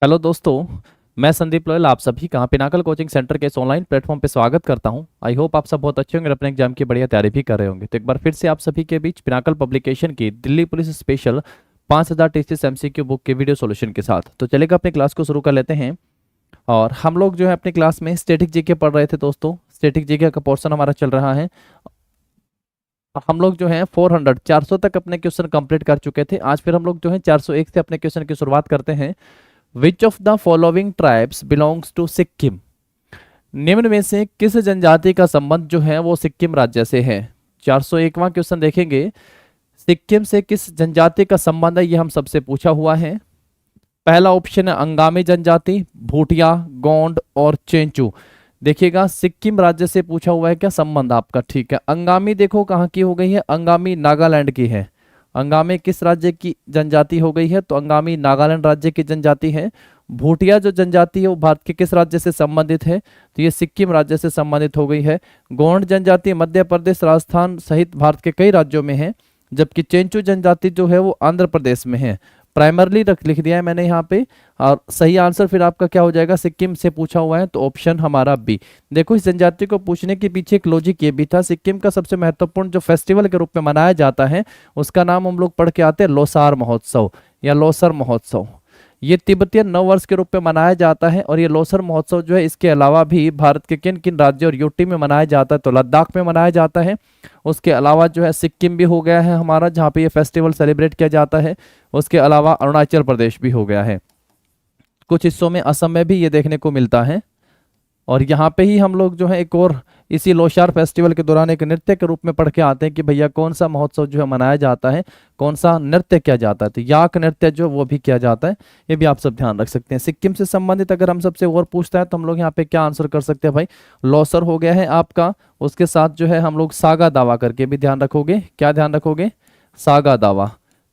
Hello दोस्तों। मैं Sandeep loyal आप सभी का पिनाकल कोचिंग सेंटर के इस ऑनलाइन प्लेटफॉर्म पे स्वागत करता हूं। आई होप आप सब बहुत अच्छे होंगे और अपने एग्जाम की बढ़िया तैयारी भी कर रहे होंगे। तो एक बार फिर से आप सभी के बीच पिनाकल पब्लिकेशन की Delhi police special 5000 TCS MCQ book के वीडियो सॉल्यूशन के साथ तो चलेगा, अपनी क्लास को शुरू कर लेते हैं। और हम लोग जो है अपनी क्लास में स्टैटिक जीके पढ़ रहे थे दोस्तों। स्टैटिक जीके का पोर्शन हमारा चल रहा है। हम लोग जो है 400 तक अपने क्वेश्चन कंप्लीट कर चुके थे। आज फिर हम लोग जो है 401 से अपने क्वेश्चन की शुरुआत करते हैं। Which of the following tribes belongs to Sikkim? निम्न में से किस जनजाति का संबंध जो है वो सिक्किम राज्य से है? 401वां क्वेश्चन देखेंगे। सिक्किम से किस जनजाति का संबंध है, ये हम सबसे पूछा हुआ है। पहला ऑप्शन है अंगामी जनजाति, भूटिया, गोंड और चेंचू। देखिएगा, सिक्किम राज्य से पूछा हुआ है क्या संबंध आपका। ठीक है, अंगामी देखो कहाँ की हो गई है, अंगामी नागालैंड की है। अंगामी किस राज्य की जनजाति हो गई है, तो अंगामी नागालैंड राज्य की जनजाति है। भूटिया जो जनजाति है वो भारत के किस राज्य से संबंधित है, तो ये सिक्किम राज्य से संबंधित हो गई है। गोंड जनजाति मध्य प्रदेश, राजस्थान सहित भारत के कई राज्यों में है। जबकि चेंचू जनजाति जो है वो आंध्र प्रदेश में है। प्राइमरली लिख दिया है मैंने यहाँ पे। और सही आंसर फिर आपका क्या हो जाएगा, सिक्किम से पूछा हुआ है तो ऑप्शन हमारा बी। देखो, इस जनजाति को पूछने के पीछे एक लॉजिक ये भी था। सिक्किम का सबसे महत्वपूर्ण जो फेस्टिवल के रूप में मनाया जाता है उसका नाम हम लोग पढ़ के आते हैं लोसार महोत्सव या लोसर महोत्सव। ये तिब्बतियन नव वर्ष के रूप में मनाया जाता है। और ये लोसर महोत्सव जो है इसके अलावा भी भारत के किन किन राज्यों और यूटी में मनाया जाता है, तो लद्दाख में मनाया जाता है। उसके अलावा जो है सिक्किम भी हो गया है हमारा, जहाँ पे ये फेस्टिवल सेलिब्रेट किया जाता है। उसके अलावा अरुणाचल प्रदेश भी हो गया है। कुछ हिस्सों में असम में भी ये देखने को मिलता है। और यहाँ पे ही हम लोग जो है एक और इसी लोसार फेस्टिवल के दौरान एक नृत्य के रूप में पढ़ के आते हैं कि भैया कौन सा महोत्सव जो है मनाया जाता है, कौन सा नृत्य किया जाता है, तो याक नृत्य जो वो भी किया जाता है। ये भी आप सब ध्यान रख सकते हैं। सिक्किम से संबंधित अगर हम सबसे और पूछता है तो हम लोग यहाँ पे क्या आंसर कर सकते हैं भाई, लोसर हो गया है आपका। उसके साथ जो है हम लोग सागा दावा करके भी ध्यान रखोगे, क्या ध्यान रखोगे, सागा दावा।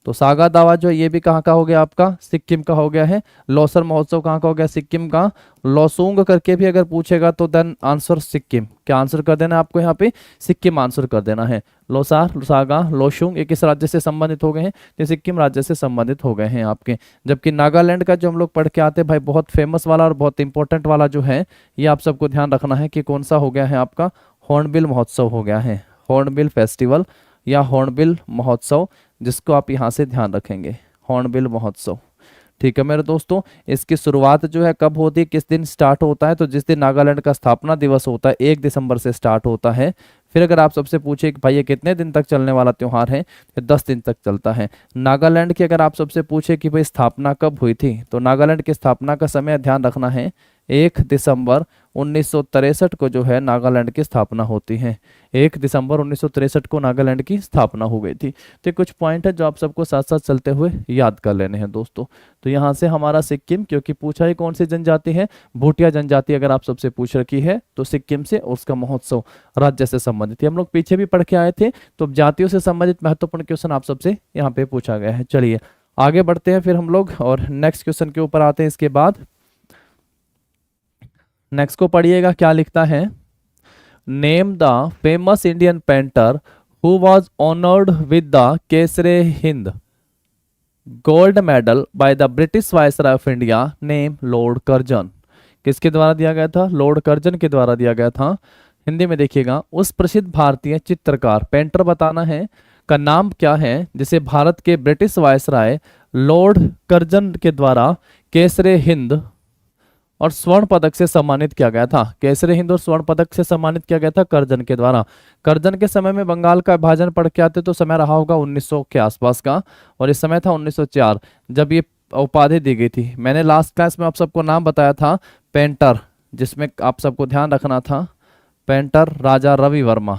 तो सागा दावा जो है ये भी कहाँ का हो गया आपका, सिक्किम का हो गया है। लोसर महोत्सव कहाँ का हो गया, सिक्किम का। लोसूंग करके भी अगर पूछेगा तो देन आंसर सिक्किम। क्या आंसर कर देना है आपको यहाँ पे, सिक्किम आंसर कर देना है। लोसार, सागा, लोसूंग ये किस राज्य से संबंधित हो गए हैं, ये सिक्किम राज्य से संबंधित हो गए हैं आपके। जबकि नागालैंड का जो हम लोग पढ़ के आते हैं भाई, बहुत फेमस वाला और बहुत इंपॉर्टेंट वाला जो है, ये आप सबको ध्यान रखना है कि कौन सा हो गया है आपका, हॉर्नबिल महोत्सव हो गया है। हॉर्नबिल फेस्टिवल या हॉर्नबिल महोत्सव, जिसको आप यहाँ से ध्यान रखेंगे, हॉर्नबिल महोत्सव। ठीक है मेरे दोस्तों, इसकी शुरुआत जो है कब होती है, किस दिन स्टार्ट होता है, तो जिस दिन नागालैंड का स्थापना दिवस होता है 1 दिसंबर से स्टार्ट होता है। फिर अगर आप सबसे पूछे कि भाई ये कितने दिन तक चलने वाला त्योहार है, ये 10 दिन तक चलता है। नागालैंड की अगर आप सबसे पूछे कि भाई स्थापना कब हुई थी, तो नागालैंड की स्थापना का समय ध्यान रखना है, 1 दिसंबर 1963 को जो है नागालैंड की स्थापना होती है। 1 दिसंबर 1963 को नागालैंड की स्थापना हो गई थी। तो ये कुछ पॉइंट है जो आप सबको साथ साथ चलते हुए याद कर लेने हैं दोस्तों। तो यहाँ से हमारा सिक्किम, क्योंकि पूछा ही कौन सी जनजाति है, भूटिया जनजाति अगर आप सबसे पूछ रखी है तो सिक्किम से, और उसका महोत्सव राज्य से संबंधित है। हम लोग पीछे भी पढ़ के आए थे, तो जातियों से संबंधित महत्वपूर्ण क्वेश्चन आप सबसे यहाँ पे पूछा गया है। चलिए आगे बढ़ते हैं फिर हम लोग और नेक्स्ट क्वेश्चन के ऊपर आते हैं। इसके बाद नेक्स्ट को पढ़िएगा, क्या लिखता है, name the famous Indian painter who was honoured with the Kaisar Hind gold medal by the British viceroy of India, name Lord Curzon. किसके द्वारा दिया गया था, लॉर्ड कर्जन के द्वारा दिया गया था। हिंदी में देखिएगा, उस प्रसिद्ध भारतीय चित्रकार, पेंटर बताना है, का नाम क्या है जिसे भारत के ब्रिटिश वायसराय लॉर्ड कर्जन के द्वारा केसरे हिंद और स्वर्ण पदक से सम्मानित किया गया था। केसरी हिंद और स्वर्ण पदक से सम्मानित किया गया था कर्जन के द्वारा। कर्जन के समय में बंगाल का विभाजन पढ़ के आते तो समय रहा होगा 1900 के आसपास का, और इस समय था 1904 जब ये उपाधि दी गई थी। मैंने लास्ट क्लास में आप सबको नाम बताया था पेंटर, जिसमें आप सबको ध्यान रखना था, पेंटर राजा रवि वर्मा।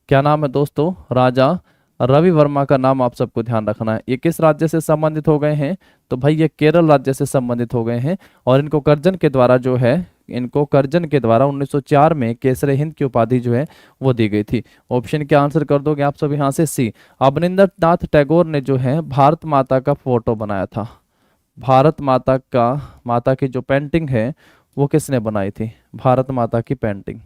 क्या नाम है दोस्तों, राजा रवि वर्मा का नाम आप सबको ध्यान रखना है। ये किस राज्य से संबंधित हो गए हैं, तो भाई ये केरल राज्य से संबंधित हो गए हैं। और इनको कर्जन के द्वारा जो है, इनको कर्जन के द्वारा 1904 में केसरे हिंद की उपाधि जो है वो दी गई थी। ऑप्शन क्या आंसर कर दोगे आप सब यहाँ से, सी। अवनिंद्रनाथ टैगोर ने जो है भारत माता का फोटो बनाया था। भारत माता का, माता की जो पेंटिंग है वो किसने बनाई थी, भारत माता की पेंटिंग।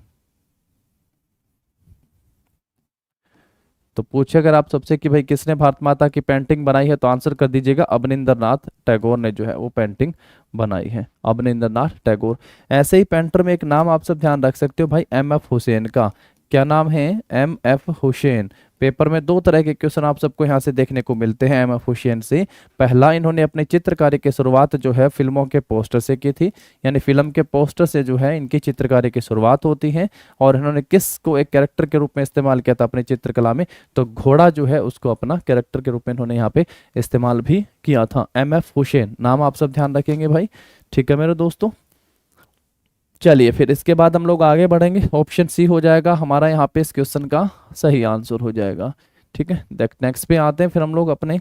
तो पूछे अगर आप सबसे कि भाई किसने भारत माता की पेंटिंग बनाई है, तो आंसर कर दीजिएगा अवनींद्रनाथ टैगोर ने जो है वो पेंटिंग बनाई है, अवनींद्रनाथ टैगोर। ऐसे ही पेंटर में एक नाम आप सब ध्यान रख सकते हो भाई, एम एफ हुसैन का। क्या नाम है? M F Hussain. पेपर में दो तरह के क्वेश्चन आप सबको यहाँ से देखने को मिलते हैं एम एफ हुसैन से। पहला, इन्होंने अपनी चित्रकारी की शुरुआत जो है फिल्मों के पोस्टर से की थी, यानी फिल्म के पोस्टर से जो है इनकी चित्रकारी की शुरुआत होती है। और इन्होंने किस को एक कैरेक्टर के रूप में इस्तेमाल किया था अपनी चित्रकला में, तो घोड़ा जो है उसको अपना कैरेक्टर के रूप में इन्होंने यहाँ पे इस्तेमाल भी किया था। एम एफ हुसैन नाम आप सब ध्यान रखेंगे भाई, ठीक है मेरे दोस्तों। चलिए फिर इसके बाद हम लोग आगे बढ़ेंगे, ऑप्शन सी हो जाएगा हमारा यहाँ पे इस क्वेश्चन का सही आंसर हो जाएगा, ठीक है। नेक्स्ट पे आते हैं फिर हम लोग अपने,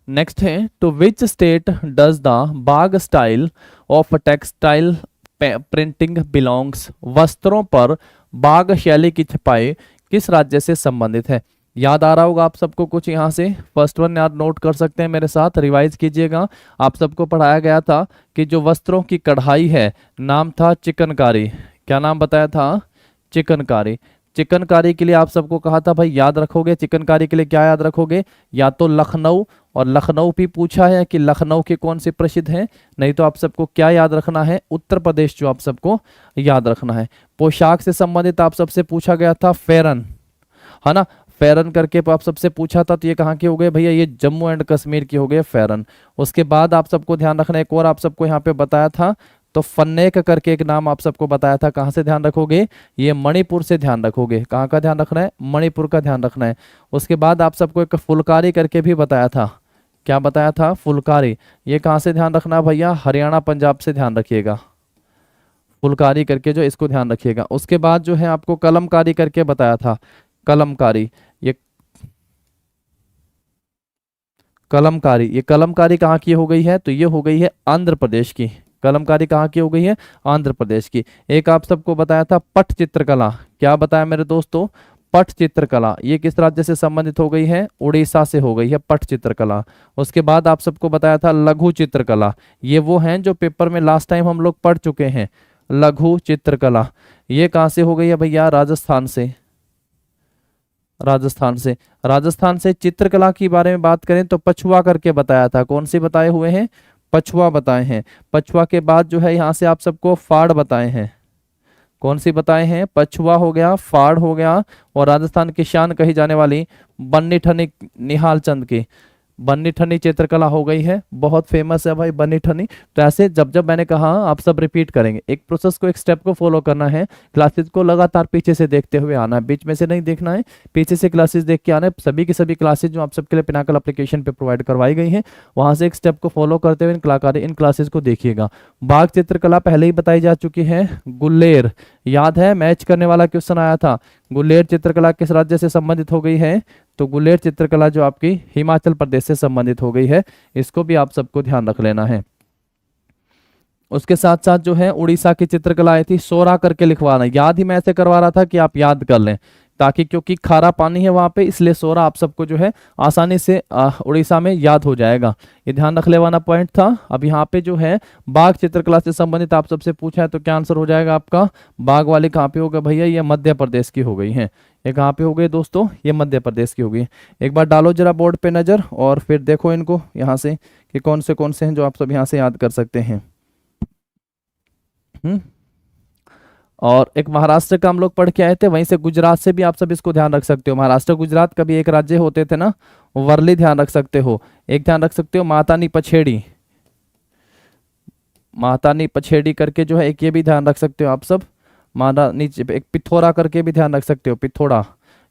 नेक्स्ट है to which state does the Bagh style of textile printing belongs. वस्त्रों पर बाग शैली की छपाई किस राज्य से संबंधित है? याद आ रहा होगा आप सबको कुछ यहाँ से, फर्स्ट वन याद नोट कर सकते हैं मेरे साथ, रिवाइज कीजिएगा। आप सबको पढ़ाया गया था कि जो वस्त्रों की कढ़ाई है नाम था चिकनकारी। क्या नाम बताया था? चिकनकारी। चिकनकारी के लिए आप सबको कहा था भाई याद रखोगे, चिकनकारी के लिए क्या याद रखोगे? या तो लखनऊ, और लखनऊ भी पूछा है कि लखनऊ के कौन से प्रसिद्ध हैं, नहीं तो आप सबको क्या याद रखना है? उत्तर प्रदेश जो आप सबको याद रखना है। पोशाक से संबंधित आप सबसे पूछा गया था फेरन, है ना, फेरन करके आप सबसे पूछा था, तो ये कहाँ के हो गए भैया? ये जम्मू एंड कश्मीर की हो गए फेरन। उसके बाद आप सबको ध्यान रखना, एक और आप सबको यहाँ पे बताया था, तो फन्नेक करके एक नाम आप सबको बताया था, कहाँ से ध्यान रखोगे? ये मणिपुर से ध्यान रखोगे। कहाँ का ध्यान रखना है? मणिपुर का ध्यान रखना है। उसके बाद आप सबको एक फुलकारी करके भी बताया था। क्या बताया था? फुलकारी। ये कहाँ से ध्यान रखना भैया? हरियाणा पंजाब से ध्यान रखिएगा, फुलकारी करके जो, इसको ध्यान रखिएगा। उसके बाद जो है आपको कलमकारी करके बताया था, कलमकारी। ये कलमकारी, ये कलमकारी कहाँ की हो गई है? तो ये हो गई है आंध्र प्रदेश की। कलमकारी कहाँ की हो गई है? आंध्र प्रदेश की। एक आप सबको बताया था पट चित्रकला। क्या बताया मेरे दोस्तों? पट चित्रकला। ये किस राज्य से संबंधित हो गई है? उड़ीसा से हो गई है पट चित्रकला। उसके बाद आप सबको बताया था लघु चित्रकला। ये वो हैं जो पेपर में लास्ट टाइम हम लोग पढ़ चुके हैं, लघु चित्रकला। ये कहाँ से हो गई है भैया? राजस्थान से। राजस्थान से। राजस्थान से चित्रकला के बारे में बात करें तो पछुआ करके बताया था। कौन से बताए हुए हैं? पछुआ बताए हैं। पछुआ के बाद जो है यहाँ से आप सबको फाड़ बताए हैं। कौन सी बताए हैं? पछुआ हो गया, फाड़ हो गया, और राजस्थान की शान कही जाने वाली बन्नी ठनी निहाल चंद की बन्नी ठनी चित्रकला हो गई है, बहुत फेमस है भाई बन्नी ठनी। तो ऐसे जब जब मैंने कहा आप सब रिपीट करेंगे, एक प्रोसेस को, एक स्टेप को फॉलो करना है। क्लासेस को लगातार पीछे से देखते हुए आना है, बीच में से नहीं देखना है, पीछे से क्लासेस देख के आना है। सभी की सभी क्लासेस जो आप सबके लिए पिनाकल एप्लीकेशन पे प्रोवाइड करवाई गई हैं, वहां से एक स्टेप को फॉलो करते हुए इन क्लासेस को देखिएगा। बाघ चित्रकला पहले ही बताई जा चुकी है। गुल्लेर, याद है मैच करने वाला क्वेश्चन आया था, गुल्लेर चित्रकला किस राज्य से संबंधित हो गई है? तो गुल्लेर चित्रकला जो आपकी हिमाचल प्रदेश से संबंधित हो गई है, इसको भी आप सबको ध्यान रख लेना है। उसके साथ साथ जो है उड़ीसा की चित्रकला आई थी, सोरा करके लिखवाना। याद ही मैं ऐसे करवा रहा था कि आप याद कर लें, ताकि क्योंकि खारा पानी है वहां पे, इसलिए सोरा आप सबको जो है आसानी से उड़ीसा में याद हो जाएगा। ये ध्यान रख ले वाला पॉइंट था। अब यहाँ पे जो है बाघ चित्रकला से संबंधित आप सबसे पूछा है, तो क्या आंसर हो जाएगा आपका? बाघ वाली कहाँ पे होगा भैया? ये मध्य प्रदेश की हो गई है। ये कहाँ पे हो गई दोस्तों? ये मध्य प्रदेश की हो गई। एक बार डालो जरा बोर्ड पे नजर, और फिर देखो इनको यहाँ से कि कौन से हैं जो आप सब यहाँ से याद कर सकते हैं। और एक महाराष्ट्र का हम लोग पढ़ के आए थे, वहीं से गुजरात से भी आप सब इसको ध्यान रख सकते हो। महाराष्ट्र गुजरात कभी एक राज्य होते थे ना, वर्ली ध्यान रख सकते हो। एक ध्यान रख सकते हो मातानी पछेड़ी, मातानी पछेड़ी करके जो है एक, ये भी ध्यान रख सकते हो आप सब। माता नीचे एक पिथौरा करके भी ध्यान रख सकते हो, पिथौरा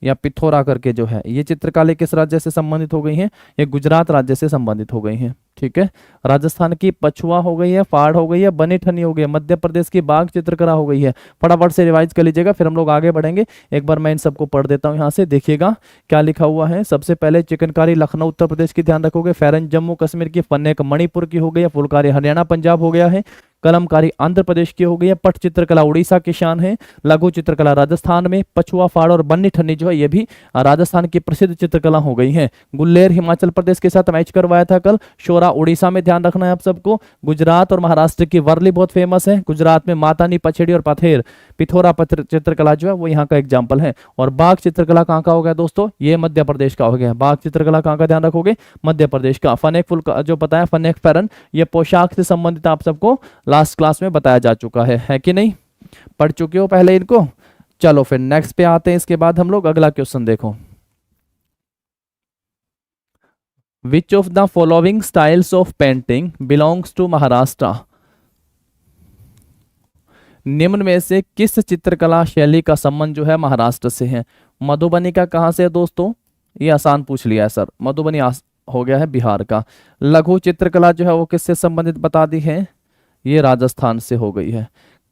या पिथौरा करके जो है, ये चित्रकला किस राज्य से संबंधित हो गई है? ये गुजरात राज्य से संबंधित हो गई हैं, ठीक है। राजस्थान की पछुआ हो गई है, फाड़ हो गई है, बनी ठनी हो गई है, मध्य प्रदेश की बाघ चित्रकला हो गई है। फटाफट से रिवाइज कर लीजिएगा, फिर हम लोग आगे बढ़ेंगे। एक बार मैं इन सबको पढ़ देता हूँ यहाँ से, देखिएगा क्या लिखा हुआ है। सबसे पहले चिकनकारी लखनऊ उत्तर प्रदेश की ध्यान रखोगे, फेरन जम्मू कश्मीर की, फन्नेक मणिपुर की हो गई है, फुलकारी हरियाणा पंजाब हो गया है, कलमकारी आंध्र प्रदेश की हो गई है, पट चित्रकला उड़ीसा की शान है, लघु चित्रकला राजस्थान में, पछुआ फाड़ और बन्नी ठन्नी जो है ये भी राजस्थान की प्रसिद्ध चित्रकला हो गई है। गुल्लेर हिमाचल प्रदेश के साथ मैच करवाया था कल। शोरा उड़ीसा में, ध्यान रखना है आप सबको। गुजरात और महाराष्ट्र की वर्ली बहुत फेमस है। गुजरात में मातानी, पछेड़ी और पथेर पिथौरा चित्रकला जो है वो यहाँ का एग्जाम्पल है। और बाघ चित्रकला कहाँ का हो गया दोस्तों, ये मध्य प्रदेश का हो गया। बाघ चित्रकला कहाँ का, ध्यान रखोगे, मध्य प्रदेश का। फनेक फुल का जो बताया, फनेक फेरन, ये पोशाक से संबंधित आप सबको लास्ट क्लास में बताया जा चुका है कि नहीं, पढ़ चुके हो पहले इनको। चलो फिर नेक्स्ट पे आते हैं। इसके बाद हम लोग अगला क्वेश्चन देखो। Which of the following styles of painting belongs to Maharashtra. निम्न में से किस चित्रकला शैली का संबंध जो है महाराष्ट्र से है। मधुबनी का कहां से है दोस्तों, ये आसान पूछ लिया है सर, मधुबनी हो गया है बिहार का। लघु चित्रकला जो है वो किससे संबंधित बता दी है, ये राजस्थान से हो गई है।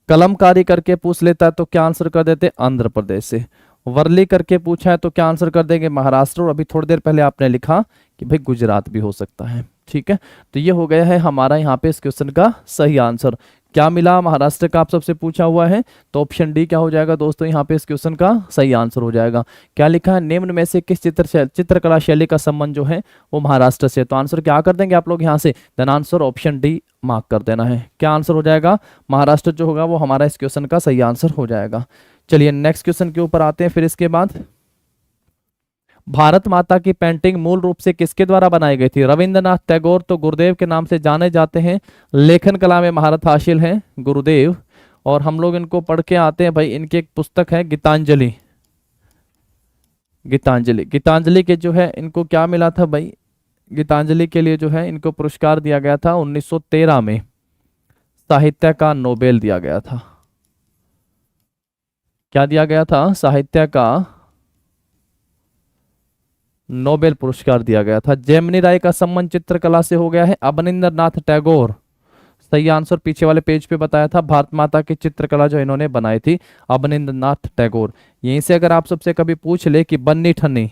कलमकारी करके पूछ लेता है तो क्या आंसर कर देते, आंध्र प्रदेश से। वर्ली करके पूछा है तो क्या आंसर कर देंगे, महाराष्ट्र। और अभी थोड़ी देर पहले आपने लिखा कि भाई गुजरात भी हो सकता है, ठीक है। तो ये हो गया है हमारा यहाँ पे इस क्वेश्चन का सही आंसर। क्या मिला, महाराष्ट्र का आप सबसे पूछा हुआ है, तो ऑप्शन डी क्या हो जाएगा दोस्तों, यहाँ पे इस क्वेश्चन का सही आंसर हो जाएगा। क्या लिखा है, निम्न में से किस चित्रकला शैली का संबंध जो है वो महाराष्ट्र से। तो आंसर क्या कर देंगे आप लोग यहाँ से, देन आंसर ऑप्शन डी मार्क कर देना है। क्या आंसर हो जाएगा, महाराष्ट्र जो होगा वो हमारा इस क्वेश्चन का सही आंसर हो जाएगा। चलिए नेक्स्ट क्वेश्चन के ऊपर आते हैं। फिर इसके बाद भारत माता की पेंटिंग मूल रूप से किसके द्वारा बनाई गई थी। रविंद्रनाथ टैगोर तो गुरुदेव के नाम से जाने जाते हैं, लेखन कला में महारत हासिल है गुरुदेव। और हम लोग इनको पढ़ के आते हैं भाई, इनकी एक पुस्तक है गीतांजलि। गीतांजलि के जो है इनको क्या मिला था भाई, गीतांजलि के लिए जो है इनको पुरस्कार दिया गया था 1913 में, साहित्य का नोबेल दिया गया था। क्या दिया गया था, साहित्य का नोबेल पुरस्कार दिया गया था। जेमिनी राय का संबंध चित्रकला से हो गया है अवनींद्रनाथ टैगोर। सही आंसर पीछे वाले पेज पे बताया था, भारत माता की चित्रकला जो इन्होंने बनाई थी अवनींद्रनाथ टैगोर। यहीं से अगर आप सबसे कभी पूछ ले कि बन्नी ठन्नी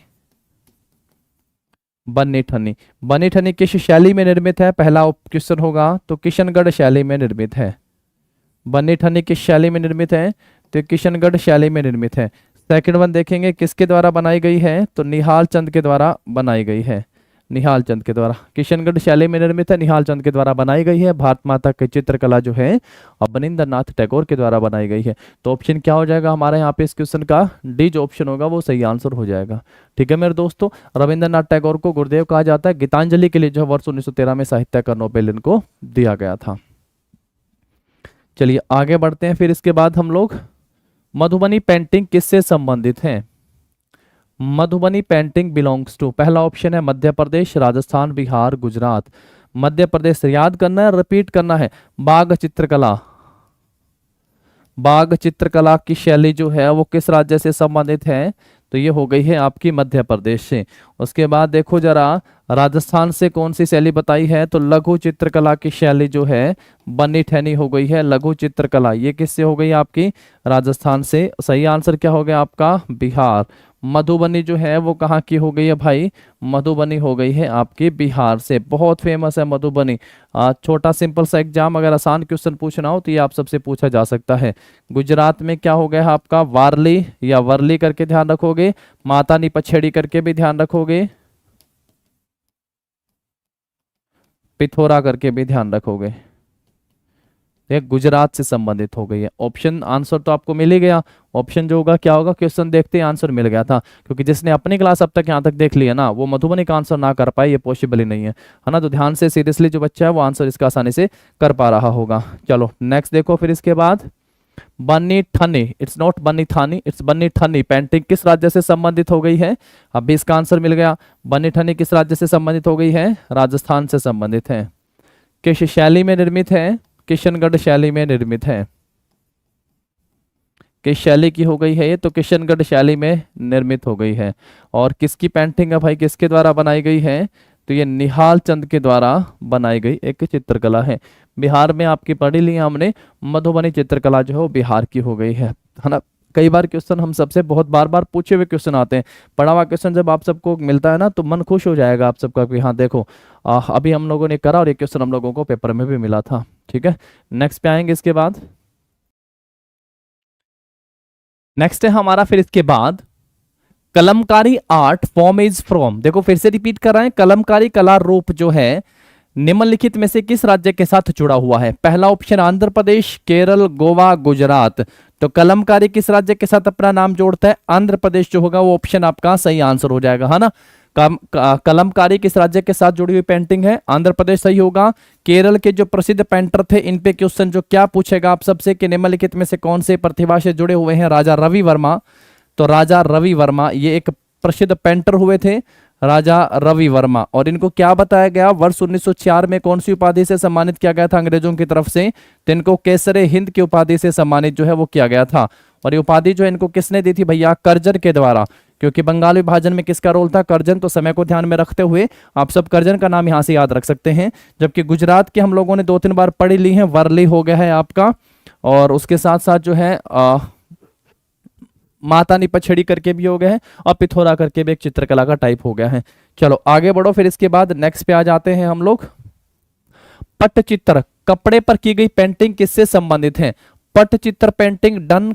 किस शैली में निर्मित है, पहला क्वेश्चन होगा तो किशनगढ़ शैली में निर्मित है। बन्नी ठन्नी किस शैली में निर्मित है, तो किशनगढ़ शैली में निर्मित है। सेकंड वन देखेंगे किसके द्वारा बनाई गई है, तो निहाल चंद के द्वारा बनाई गई है। निहाल चंद के द्वारा, किशनगढ़ शैली में निर्मित है, निहाल चंद के द्वारा बनाई गई है। भारत माता की चित्रकला जो है अवनींद्रनाथ टैगोर के द्वारा बनाई गई है। तो ऑप्शन क्या हो जाएगा हमारे यहाँ पे इस क्वेश्चन का, डी जो ऑप्शन होगा वो सही आंसर हो जाएगा। ठीक है मेरे दोस्तों, रविंद्रनाथ टैगोर को गुरुदेव कहा जाता है। गीतांजलि के लिए जो वर्ष 1913 में साहित्य का नोबेल इनको दिया गया था। चलिए आगे बढ़ते हैं। फिर इसके बाद हम लोग मधुबनी पेंटिंग किससे संबंधित है। मधुबनी पेंटिंग बिलोंग्स टू, पहला ऑप्शन है मध्य प्रदेश, राजस्थान, बिहार, गुजरात। मध्य प्रदेश याद करना है, रिपीट करना है। बाघ चित्रकला की शैली जो है वो किस राज्य से संबंधित है, तो ये हो गई है आपकी मध्य प्रदेश से। उसके बाद देखो जरा, राजस्थान से कौन सी शैली बताई है, तो लघु चित्रकला की शैली जो है बन्नी ठन्नी हो गई है। लघु चित्रकला ये किससे हो गई आपकी, राजस्थान से। सही आंसर क्या हो गया आपका, बिहार। मधुबनी जो है वो कहाँ की हो गई है भाई, मधुबनी हो गई है आपकी बिहार से। बहुत फेमस है मधुबनी। छोटा सिंपल सा एग्जाम अगर आसान क्वेश्चन पूछना हो तो ये आप सबसे पूछा जा सकता है। गुजरात में क्या हो गया है आपका, वारली या वर्ली करके ध्यान रखोगे, मातानी पछेड़ी करके भी ध्यान रखोगे, पिथौरा करके भी ध्यान रखोगे। ये गुजरात से संबंधित हो गई है। ऑप्शन आंसर तो आपको मिल ही गया। ऑप्शन जो होगा क्या होगा, क्वेश्चन देखते ही आंसर मिल गया था, क्योंकि जिसने अपनी क्लास अब तक यहाँ तक देख लिया ना, वो मधुबनी का आंसर ना कर पाए, ये पॉसिबल ही नहीं है ना। तो ध्यान से सीरियसली जो बच्चा है वो आंसर इसका आसानी से कर पा रहा होगा। चलो नेक्स्ट देखो। फिर इसके बाद बन्नी ठन्नी, इट्स नॉट बन्नी थानी, इट्स बन्नी ठन्नी पेंटिंग किस राज्य से संबंधित हो गई है। अभी इसका आंसर मिल गया। बन्नी ठन्नी किस राज्य से संबंधित हो गई है, राजस्थान से संबंधित है। किस शैली में निर्मित है, किशनगढ़ शैली में निर्मित है। किस शैली की हो गई है ये, तो किशनगढ़ शैली में निर्मित हो गई है। और किसकी पेंटिंग है भाई, किसके द्वारा बनाई गई है, तो ये निहाल चंद के द्वारा बनाई गई एक चित्रकला है। बिहार में आपकी पढ़ी ली हमने, मधुबनी चित्रकला जो है वो बिहार की हो गई है ना। कई बार क्वेश्चन हम सबसे बहुत बार बार पूछे हुए क्वेश्चन आते हैं। पढ़ा हुआ क्वेश्चन जब आप सबको मिलता है ना तो मन खुश हो जाएगा आप सबका कि हाँ देखो अभी हम लोगों ने करा और ये क्वेश्चन हम लोगों को पेपर में भी मिला था। ठीक है, नेक्स्ट पे आएंगे इसके बाद। नेक्स्ट है हमारा फिर इसके बाद Kalamkari art form is from. देखो फिर से रिपीट कर रहे हैं, कलमकारी कला रूप जो है निम्नलिखित में से किस राज्य के साथ जुड़ा हुआ है? पहला ऑप्शन आंध्र प्रदेश, केरल, गोवा, गुजरात। तो कलमकारी किस राज्य के साथ अपना नाम जोड़ता है? आंध्र प्रदेश जो होगा वो ऑप्शन आपका सही आंसर हो जाएगा, है ना। कलमकारी किस राज्य के साथ जुड़ी हुई पेंटिंग है? आंध्र प्रदेश सही होगा। केरल के जो प्रसिद्ध पेंटर थे, इन पे क्वेश्चन जो क्या पूछेगा आप सबसे कि निम्नलिखित में से कौन से प्रतिभा से जुड़े हुए हैं? राजा रवि वर्मा। तो राजा रवि वर्मा ये एक प्रसिद्ध पेंटर हुए थे, राजा रवि वर्मा। और इनको क्या बताया गया? वर्ष 1904 में कौन सी उपाधि से सम्मानित किया गया था अंग्रेजों की तरफ से? तो इनको केसरे हिंद की उपाधि से सम्मानित जो है वो किया गया था। और ये उपाधि जो है इनको किसने दी थी भैया? कर्जन के द्वारा। क्योंकि बंगाल विभाजन में किसका रोल था? कर्जन। तो समय को ध्यान में रखते हुए आप सब कर्जन का नाम यहां से याद रख सकते हैं। जबकि गुजरात के हम लोगों ने 2-3 बार पढ़ी ली है, वर्ली हो गया है आपका, और उसके साथ साथ जो है मातानी पछड़ी करके भी हो गया है, और पिथौरा करके भी एक चित्रकला का टाइप हो गया है। चलो आगे बढ़ो, फिर इसके बाद नेक्स्ट पे आ जाते हैं हम लोग। पट्टचित्र कपड़े पर की गई पेंटिंग किससे संबंधित है? Pattachitra painting done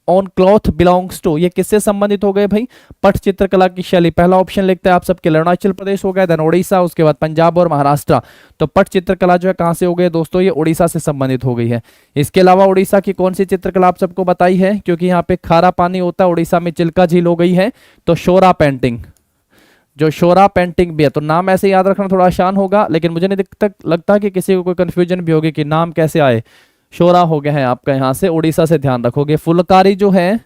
on cloth belongs to, ये किससे संबंधित हो गए भाई? पट्टचित्र कला की शैली। पहला ऑप्शन लिखते हैं आप सबके अरुणाचल प्रदेश हो गया, देन उड़ीसा, उसके बाद पंजाब और महाराष्ट्र। तो पट्टचित्र कला जो है कहां से हो गई दोस्तों? ये उड़ीसा से संबंधित हो गई है। इसके अलावा उड़ीसा की कौन सी चित्रकला आप सबको बताई है? क्योंकि यहाँ पे खारा पानी होता है, उड़ीसा में चिल्का झील हो गई है। तो शोरा पेंटिंग, जो शोरा पेंटिंग भी है। तो नाम ऐसे याद रखना थोड़ा आसान होगा, लेकिन मुझे नहीं तक लगता कि किसी को कोई कंफ्यूजन भी होगी कि नाम कैसे आए। शोरा हो गया है आपका यहाँ से, उड़ीसा से ध्यान रखोगे। फुलकारी जो है,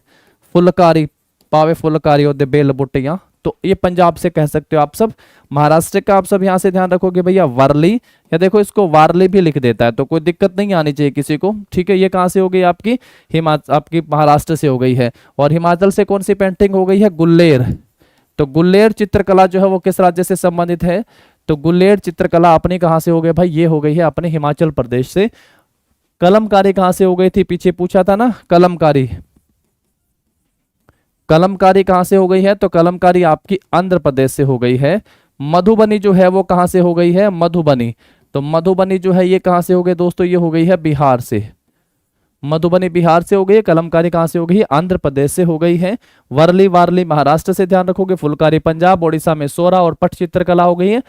फुलकारी पावे फुलकारी होते बेल बुट्टियां, तो ये पंजाब से कह सकते हो आप सब। महाराष्ट्र का आप सब यहाँ से ध्यान रखोगे भैया वर्ली, या देखो इसको वारली भी लिख देता है तो कोई दिक्कत नहीं आनी चाहिए किसी को। ठीक है, ये कहाँ से हो गई आपकी? आपकी महाराष्ट्र से हो गई है। और हिमाचल से कौन सी पेंटिंग हो गई है? गुल्लेर। तो गुल्लेर चित्रकला जो है वो किस राज्य से संबंधित है? तो गुल्लेर चित्रकला अपनी कहां से हो गई भाई? ये हो गई है अपने हिमाचल प्रदेश से। कलमकारी कहां से हो गई थी? पीछे पूछा था ना, कलमकारी। कलमकारी कहां से हो गई है? तो कलमकारी आपकी आंध्र प्रदेश से हो गई है। मधुबनी जो है वो कहां से हो गई है? मधुबनी। तो मधुबनी जो है ये कहां से हो गई दोस्तों? ये हो गई है बिहार से। मधुबनी बिहार से हो गई है। कलमकारी कहां से हो गई है? आंध्र प्रदेश से हो गई है। वर्ली वारली महाराष्ट्र से ध्यान रखोगे। फुलकारी पंजाब, उड़ीसा में सोरा और पट चित्रकला हो गई है।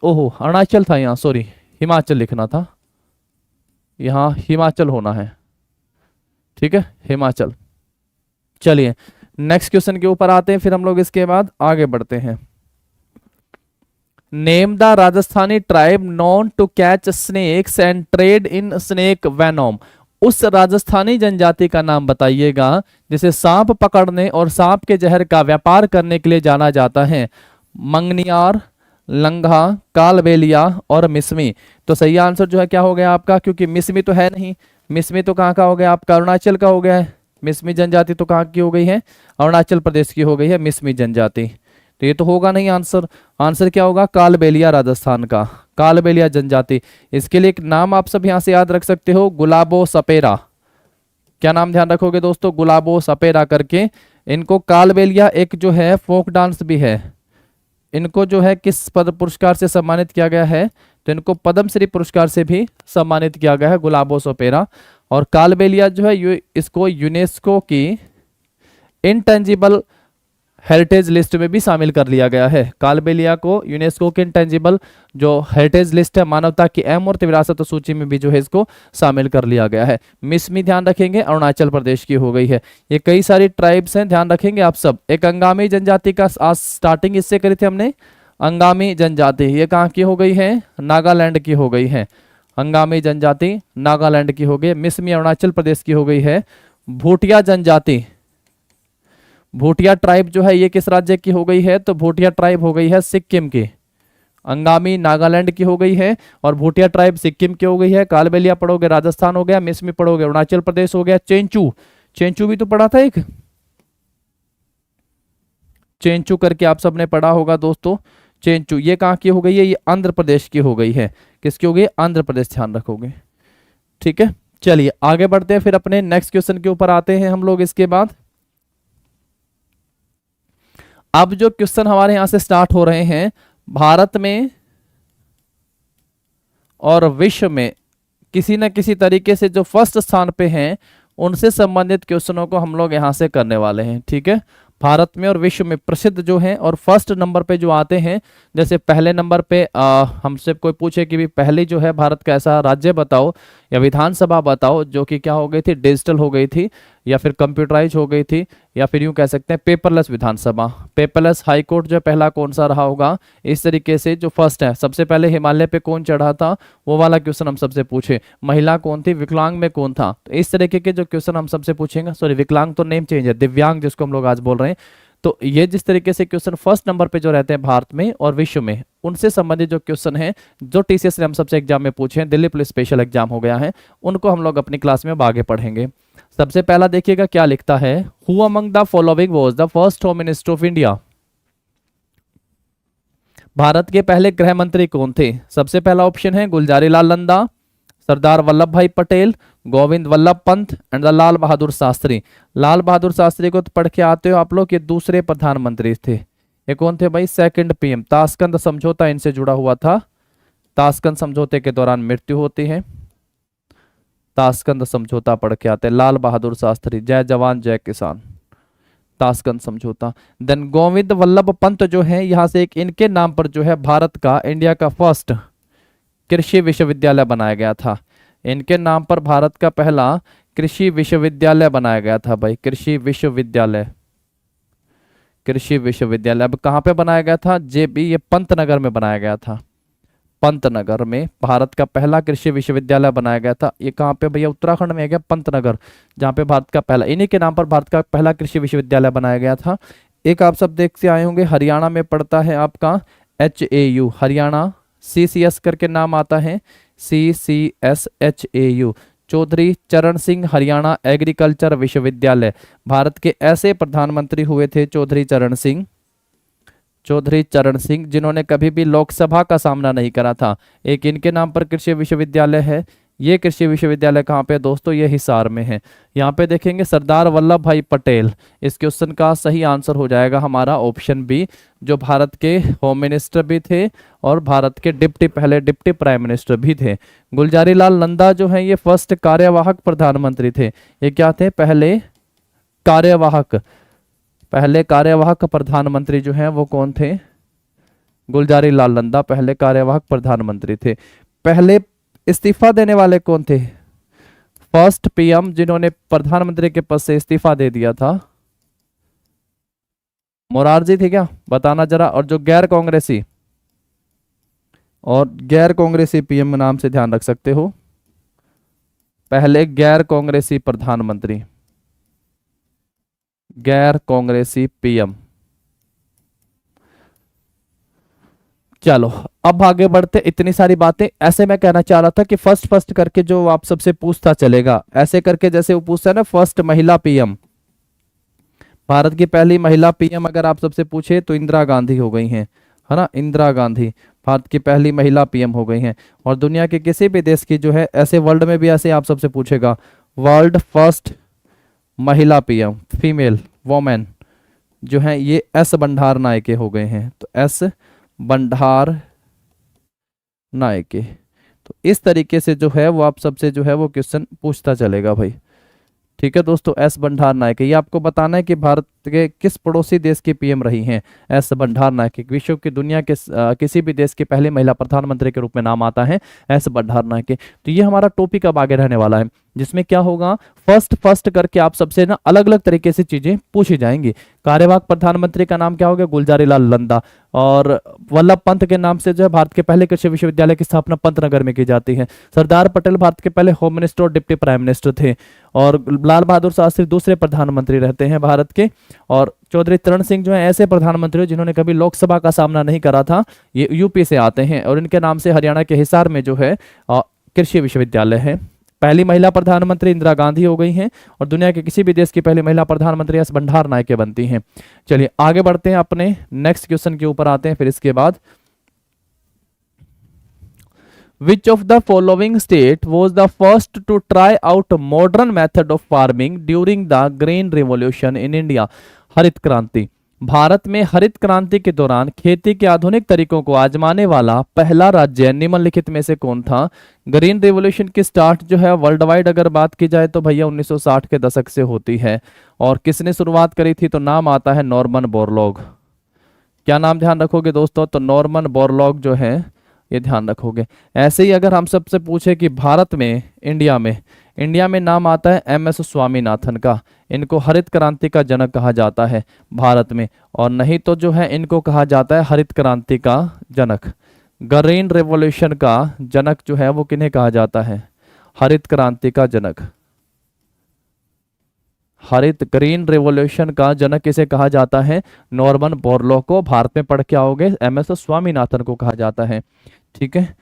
ओहो अरुणाचल था यहाँ, सॉरी हिमाचल लिखना था, यहाँ हिमाचल होना है। ठीक है, हिमाचल। चलिए नेक्स्ट क्वेश्चन के ऊपर आते हैं, फिर हम लोग इसके बाद आगे बढ़ते हैं। Name the Rajasthani tribe known to catch snakes and trade in snake venom. उस राजस्थानी जनजाति का नाम बताइएगा जिसे सांप पकड़ने और सांप के जहर का व्यापार करने के लिए जाना जाता है। मंगनियार, लंघा, कालबेलिया और मिसमी। तो सही आंसर जो है क्या हो गया आपका? क्योंकि मिसमी तो है नहीं, मिसमी तो कहाँ का हो गया आपका? अरुणाचल का हो गया है। मिसमी जनजाति तो कहाँ की हो गई है? अरुणाचल प्रदेश की हो गई है मिसमी जनजाति। तो ये तो होगा नहीं आंसर। आंसर क्या होगा? कालबेलिया, राजस्थान का कालबेलिया जनजाति। इसके लिए एक नाम आप सब यहां से याद रख सकते हो, गुलाबो सपेरा। क्या नाम ध्यान रखोगे दोस्तों? गुलाबो सपेरा करके। इनको कालबेलिया एक जो है फोक डांस भी है। इनको जो है किस पद पुरस्कार से सम्मानित किया गया है? तो इनको पद्मश्री पुरस्कार से भी सम्मानित किया गया है, गुलाबो सपेरा। और कालबेलिया जो है इसको यूनेस्को की इनटेंजिबल हेरिटेज लिस्ट में भी शामिल कर लिया गया है। कालबेलिया को यूनेस्को के इंटेंजिबल जो हेरिटेज लिस्ट है, मानवता की अमूर्त विरासत सूची में भी जो है इसको शामिल कर लिया गया है। मिसमी ध्यान रखेंगे अरुणाचल प्रदेश की हो गई है। ये कई सारी ट्राइब्स हैं, ध्यान रखेंगे आप सब। एक अंगामी जनजाति का आज स्टार्टिंग इससे करी थी हमने, अंगामी जनजाति। ये कहाँ की हो गई है? नागालैंड की हो गई है। अंगामी जनजाति नागालैंड की हो गई। मिसमी अरुणाचल प्रदेश की हो गई है। भूटिया जनजाति, भूटिया ट्राइब जो है ये किस राज्य की हो गई है? तो भूटिया ट्राइब हो गई है सिक्किम की। अंगामी नागालैंड की हो गई है और भूटिया ट्राइब सिक्किम की हो गई है। कालबेलिया पढ़ोगे राजस्थान हो गया, मिसमी पढ़ोगे अरुणाचल प्रदेश हो गया। चेंचू, चेंचू भी तो पढ़ा था एक, चेंचू करके आप सबने पढ़ा होगा दोस्तों। चेंचू ये कहाँ की हो गई है? ये आंध्र प्रदेश की हो गई है। किसकी हो गई? आंध्र प्रदेश, ध्यान रखोगे। ठीक है, चलिए आगे बढ़ते हैं, फिर अपने नेक्स्ट क्वेश्चन के ऊपर आते हैं हम लोग इसके बाद। अब जो क्वेश्चन हमारे यहां से स्टार्ट हो रहे हैं, भारत में और विश्व में किसी न किसी तरीके से जो फर्स्ट स्थान पे हैं उनसे संबंधित क्वेश्चनों को हम लोग यहां से करने वाले हैं। ठीक है, भारत में और विश्व में प्रसिद्ध जो हैं और फर्स्ट नंबर पे जो आते हैं, जैसे पहले नंबर पे हमसे कोई पूछे कि भी पहली जो है भारत का ऐसा राज्य बताओ या विधानसभा बताओ जो कि क्या हो गई थी, डिजिटल हो गई थी या फिर कंप्यूटराइज हो गई थी, या फिर यूं कह सकते हैं पेपरलेस विधानसभा, पेपरलेस हाई कोर्ट जो पहला कौन सा रहा होगा। इस तरीके से जो फर्स्ट है, सबसे पहले हिमालय पे कौन चढ़ा था, वो वाला क्वेश्चन हम सबसे पूछे। महिला कौन थी, विकलांग में कौन था, तो इस तरीके के जो क्वेश्चन हम सबसे पूछेंगे। सॉरी, विकलांग तो नेम चेंज है, दिव्यांग जिसको हम लोग आज बोल रहे हैं। तो ये जिस तरीके से क्वेश्चन फर्स्ट नंबर पे जो रहते हैं भारत में और विश्व में, उनसे संबंधित जो क्वेश्चन है जो टीसीएस ने हम सबसे एग्जाम में पूछे हैं, दिल्ली पुलिस स्पेशल एग्जाम हो गया है, उनको हम लोग अपनी क्लास में अब आगे पढ़ेंगे। सबसे पहला देखिएगा क्या लिखता है, who among the following was the first home minister of India. Bharat के पहले गृह मंत्री कौन थे। सबसे पहला ऑप्शन है गुलजारी लाल नंदा, सरदार वल्लभ भाई पटेल, गोविंद वल्लभ पंत एंड द लाल बहादुर शास्त्री। लाल बहादुर शास्त्री को तो पढ़ के आते हो आप लोग, ये दूसरे प्रधानमंत्री थे। ये कौन थे भाई, सेकंड पीएम। ताशकंद समझौता इनसे जुड़ा हुआ था, ताशकंद समझौते के दौरान मृत्यु होती है। ताशकंद समझौता पढ़ के आते हैं, लाल बहादुर शास्त्री, जय जवान जय किसान, ताशकंद समझौता। देन गोविंद वल्लभ पंत जो है, यहां से एक इनके नाम पर जो है भारत का, इंडिया का फर्स्ट कृषि विश्वविद्यालय बनाया गया था। इनके नाम पर भारत का पहला कृषि विश्वविद्यालय बनाया गया था भाई, कृषि विश्वविद्यालय। कृषि विश्वविद्यालय अब कहाँ पे बनाया गया था, जेबी, ये पंतनगर में बनाया गया था। पंतनगर में भारत का पहला कृषि विश्वविद्यालय बनाया गया था। ये कहाँ पे भैया, उत्तराखंड में है क्या, पंतनगर, जहाँ पे भारत का पहला, इन्हीं के नाम पर भारत का पहला कृषि विश्वविद्यालय बनाया गया था। एक आप सब देखते आए होंगे, हरियाणा में पड़ता है आपका HAU, हरियाणा, CCS करके नाम आता है, CCSHAU, चौधरी चरण सिंह हरियाणा एग्रीकल्चर विश्वविद्यालय। भारत के ऐसे प्रधानमंत्री हुए थे चौधरी चरण सिंह, चौधरी चरण सिंह, जिन्होंने कभी भी लोकसभा का सामना नहीं करा था। एक इनके नाम पर कृषि विश्वविद्यालय है। ये कृषि विश्वविद्यालय कहाँ पे दोस्तों, ये हिसार में है। यहाँ पे देखेंगे सरदार वल्लभ भाई पटेल, इस क्वेश्चन का सही आंसर हो जाएगा हमारा ऑप्शन बी, जो भारत के होम मिनिस्टर भी थे और भारत के पहले डिप्टी प्राइम मिनिस्टर भी थे। गुलजारी लाल नंदा जो है, ये फर्स्ट कार्यवाहक प्रधानमंत्री थे। ये क्या थे, पहले कार्यवाहक प्रधानमंत्री जो है वो कौन थे, गुलजारी लाल नंदा पहले कार्यवाहक प्रधानमंत्री थे। पहले इस्तीफा देने वाले कौन थे, फर्स्ट पीएम जिन्होंने प्रधानमंत्री के पद से इस्तीफा दे दिया था, मोरारजी थे क्या, बताना जरा। और जो गैर कांग्रेसी पीएम नाम से ध्यान रख सकते हो, पहले गैर कांग्रेसी प्रधानमंत्री, गैर कांग्रेसी पीएम। चलो अब आगे बढ़ते, इतनी सारी बातें ऐसे मैं कहना चाह रहा था कि फर्स्ट करके जो आप सबसे पूछता चलेगा, ऐसे करके जैसे वो पूछता है ना, फर्स्ट महिला पीएम, भारत की पहली महिला पीएम अगर आप सबसे पूछे तो इंदिरा गांधी हो गई हैं, है ना, इंदिरा गांधी भारत की पहली महिला पीएम हो गई हैं। और दुनिया के किसी भी देश की जो है, ऐसे वर्ल्ड में भी ऐसे आप सबसे पूछेगा, वर्ल्ड फर्स्ट महिला पीएम, फीमेल वोमेन जो है, ये एस बंडार नायके हो गए हैं। तो एस बंडार नायके, तो इस तरीके से जो है वो आप सबसे जो है वो क्वेश्चन पूछता चलेगा भाई। ठीक है दोस्तों, एस बंडार नायके, ये आपको बताना है कि भारत के किस पड़ोसी देश की पीएम रही हैं एस बंडार नायके। विश्व की दुनिया के किसी भी देश की पहली महिला प्रधानमंत्री के रूप में नाम आता है एस बंडार नायके। तो ये हमारा टॉपिक अब आगे रहने वाला है, जिसमें क्या होगा, फर्स्ट करके आप सबसे ना अलग अलग तरीके से चीजें पूछी जाएंगी। कार्यवाहक प्रधानमंत्री का नाम क्या होगा, गुलजारी लाल नंदा। और वल्लभ पंत के नाम से जो है भारत के पहले कृषि विश्वविद्यालय की स्थापना पंतनगर में की जाती है। सरदार पटेल भारत के पहले होम मिनिस्टर और डिप्टी प्राइम मिनिस्टर थे। और लाल बहादुर शास्त्री दूसरे प्रधानमंत्री रहते हैं भारत के। और चौधरी चरण सिंह जो है ऐसे प्रधानमंत्री जिन्होंने कभी लोकसभा का सामना नहीं करा था, ये यूपी से आते हैं और इनके नाम से हरियाणा के हिसार में जो है कृषि विश्वविद्यालय है। पहली महिला प्रधानमंत्री इंदिरा गांधी हो गई हैं और दुनिया के किसी भी देश की पहली महिला प्रधानमंत्री एस बंडार नायके बनती हैं। चलिए आगे बढ़ते हैं, अपने नेक्स्ट क्वेश्चन के ऊपर आते हैं। फिर इसके बाद, Which of the following state was the first to try out modern method of farming during the Green Revolution in India? हरित क्रांति, भारत में हरित क्रांति के दौरान खेती के आधुनिक तरीकों को आजमाने वाला पहला राज्य निम्नलिखित में से कौन था? ग्रीन रेवोल्यूशन की स्टार्ट जो है वर्ल्ड वाइड अगर बात की जाए तो भैया 1960 के दशक से होती है। और किसने शुरुआत करी थी? तो नाम आता है नॉर्मन बोरलॉग। क्या नाम ध्यान रखोगे दोस्तों? तो नॉर्मन बोरलॉग जो है ये ध्यान रखोगे। ऐसे ही अगर हम सबसे पूछे कि भारत में, इंडिया में नाम आता है एम.एस. स्वामीनाथन का। इनको हरित क्रांति का जनक कहा जाता है भारत में, और नहीं तो जो है इनको कहा जाता है हरित क्रांति का जनक। ग्रीन रेवोल्यूशन का जनक जो है वो किन्हें कहा जाता है? हरित क्रांति का जनक। हरित ग्रीन रेवोल्यूशन का जनक किसे कहा जाता है? नॉर्मन बोरलॉग को। भारत में पढ़ के आओगे एम.एस. स्वामीनाथन को कहा जाता है। ठीक है,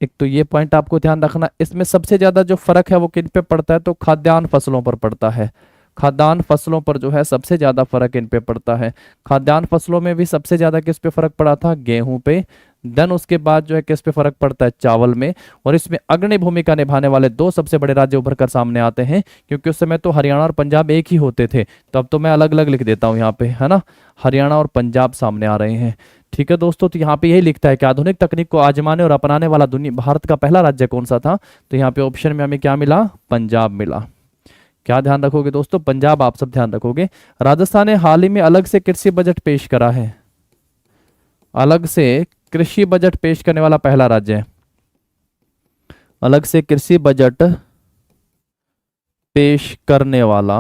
एक तो ये पॉइंट आपको ध्यान रखना। इसमें सबसे ज्यादा जो फर्क है वो किन पे पड़ता है? तो खाद्यान्न फसलों पर पड़ता है। खाद्यान्न फसलों पर जो है सबसे ज्यादा फर्क इन पे पड़ता है। खाद्यान्न फसलों में भी सबसे ज्यादा किस पे फर्क पड़ा था? गेहूं पे। देन उसके बाद जो है किस पे फर्क पड़ता है? चावल में। और इसमें अग्रणी भूमिका निभाने वाले दो सबसे बड़े राज्य उभर कर सामने आते हैं, क्योंकि उस समय तो हरियाणा और पंजाब एक ही होते थे। तो अब तो मैं अलग अलग लिख देता हूँ यहाँ पे, है ना। हरियाणा और पंजाब सामने आ रहे हैं। ठीक है दोस्तों, तो यहाँ पे यही लिखता है कि आधुनिक तकनीक को आजमाने और अपनाने वाला दुनिया भारत का पहला राज्य कौन सा था? तो यहाँ पे ऑप्शन में हमें क्या मिला? पंजाब मिला। क्या ध्यान रखोगे दोस्तों? पंजाब आप सब ध्यान रखोगे। राजस्थान ने हाल ही में अलग से कृषि बजट पेश करा है। अलग से कृषि बजट पेश करने वाला पहला राज्य है। अलग से कृषि बजट पेश करने वाला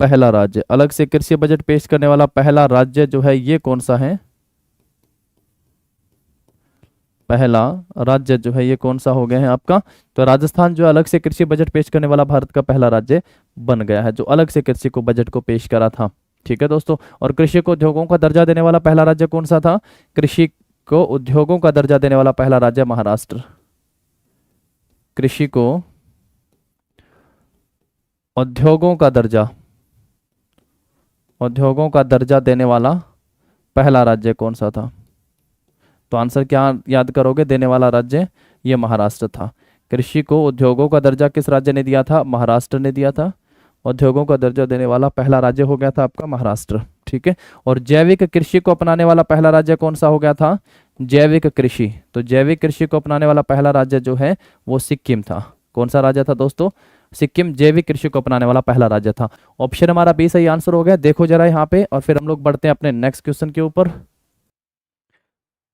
पहला राज्य, अलग से कृषि बजट पेश करने वाला पहला राज्य जो है ये कौन सा है? पहला राज्य जो है ये कौन सा हो गया है आपका? तो राजस्थान जो अलग से कृषि बजट पेश करने वाला भारत का पहला राज्य बन गया है, जो अलग से कृषि को बजट को पेश करा था। ठीक है दोस्तों, और कृषि को उद्योगों का दर्जा देने वाला पहला राज्य कौन सा था? कृषि को उद्योगों का दर्जा देने वाला पहला राज्य महाराष्ट्र। कृषि को उद्योगों का दर्जा देने वाला पहला राज्य कौन सा था? तो आंसर क्या याद करोगे? देने वाला राज्य ये महाराष्ट्र था। कृषि को उद्योगों का दर्जा किस राज्य ने दिया था? महाराष्ट्र ने दिया था। उद्योगों का दर्जा देने वाला पहला राज्य हो गया था आपका महाराष्ट्र। ठीक है, और जैविक कृषि को अपनाने वाला पहला राज्य कौन सा हो गया था? जैविक कृषि। तो जैविक कृषि को अपनाने वाला पहला राज्य जो है वो सिक्किम था। कौन सा राज्य था दोस्तों? सिक्किम जैविक कृषि को अपनाने वाला पहला राज्य था। ऑप्शन हमारा बी सही आंसर हो गया। देखो जरा यहाँ पे, और फिर हम लोग बढ़ते हैं अपने नेक्स्ट क्वेश्चन के ऊपर।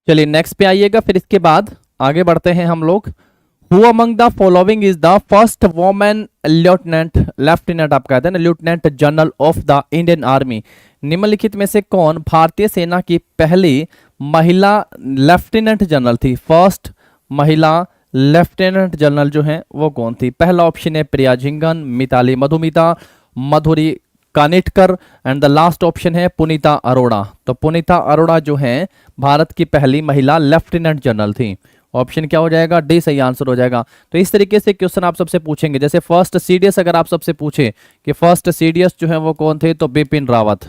चलिए नेक्स्ट पे आइएगा, फिर इसके बाद आगे बढ़ते हैं हम लोग। Who among the following is the first woman lieutenant आप कहते हैं ना, lieutenant general of the Indian army? निम्नलिखित में से कौन भारतीय सेना की पहली महिला लेफ्टिनेंट जनरल थी? फर्स्ट महिला लेफ्टिनेंट जनरल जो है वो कौन थी? पहला ऑप्शन है Priya Jhingan, Mitali Madhumita, Madhuri Kanitkar, and the last option है पुनीता अरोड़ा। तो पुनीता अरोड़ा जो है भारत की पहली महिला लेफ्टिनेंट जनरल थी। ऑप्शन क्या हो जाएगा? डी सही आंसर हो जाएगा। तो इस तरीके से क्वेश्चन आप सबसे पूछेंगे। जैसे फर्स्ट सीडीएस अगर आप सबसे पूछे कि फर्स्ट सीडीएस जो है वो कौन थे, तो बिपिन रावत।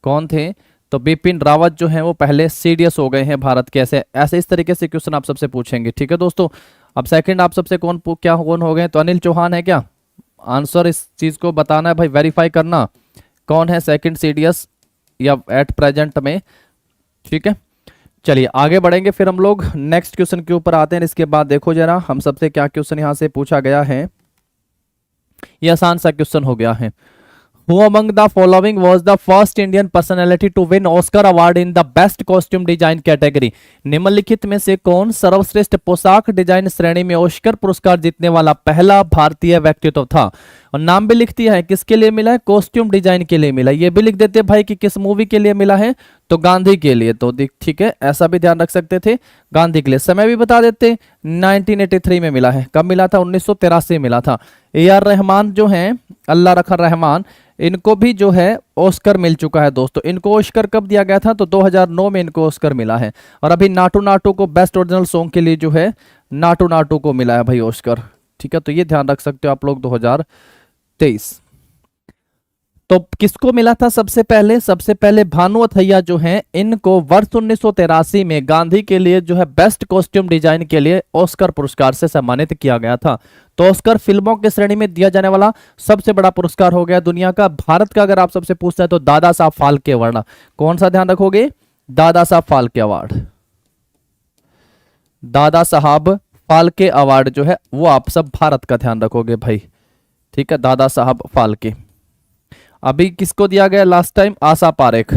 कौन थे? तो बिपिन रावत जो है वो पहले सीडीएस हो गए हैं भारत के। ऐसे ऐसे इस तरीके से क्वेश्चन आप सबसे पूछेंगे। ठीक है दोस्तों, अब सेकंड आप सबसे कौन हो गए? तो अनिल चौहान है क्या? आंसर इस चीज को बताना है भाई, वेरीफाई करना कौन है सेकंड सीडीएस या एट प्रेजेंट में। ठीक है, चलिए आगे बढ़ेंगे, फिर हम लोग नेक्स्ट क्वेश्चन के ऊपर आते हैं। इसके बाद देखो जरा हम सबसे क्या क्वेश्चन यहां से पूछा गया है। ये आसान सा क्वेश्चन हो गया है। Who among the following was the first Indian personality to win Oscar award in the best costume design category? निम्नलिखित में से कौन सर्वश्रेष्ठ पोशाक डिजाइन श्रेणी में ऑस्कर पुरस्कार जीतने वाला पहला भारतीय व्यक्तित्व था? और नाम भी लिख दिया है, किसके लिए मिला है? कॉस्ट्यूम डिजाइन के लिए मिला। ये भी लिख देते भाई कि किस मूवी के लिए मिला है, तो गांधी के लिए। तो ठीक है, ऐसा भी ध्यान रख सकते थे, गांधी के लिए। समय भी बता देते, 1983 में मिला है। कब मिला था? 1983 में मिला था। ए.आर. रहमान जो हैं, अल्लाह रखन रहमान, इनको भी जो है ऑस्कर मिल चुका है दोस्तों। इनको ऑस्कर कब दिया गया था? तो 2009 में इनको ऑस्कर मिला है। और अभी नाटू नाटू को बेस्ट ओरिजिनल सॉन्ग के लिए जो है नाटू नाटू को मिला है भाई ऑस्कर। ठीक है, तो ये ध्यान रख सकते हो आप लोग 2023। तो किसको मिला था सबसे पहले? सबसे पहले भानु अथैया जो हैं, इनको वर्ष 1983 में गांधी के लिए जो है बेस्ट कॉस्ट्यूम डिजाइन के लिए ऑस्कर पुरस्कार से सम्मानित किया गया था। तो ऑस्कर फिल्मों की श्रेणी में दिया जाने वाला सबसे बड़ा पुरस्कार हो गया दुनिया का। भारत का अगर आप सबसे पूछते हैं तो दादा साहब फाल्के अवार्ड। कौन सा ध्यान रखोगे? दादा साहब फाल्के अवार्ड। दादा साहब फाल्के अवार्ड जो है वो आप सब भारत का ध्यान रखोगे भाई, ठीक है, दादा साहब फाल्के। अभी किसको दिया गया लास्ट टाइम? आशा पारेख,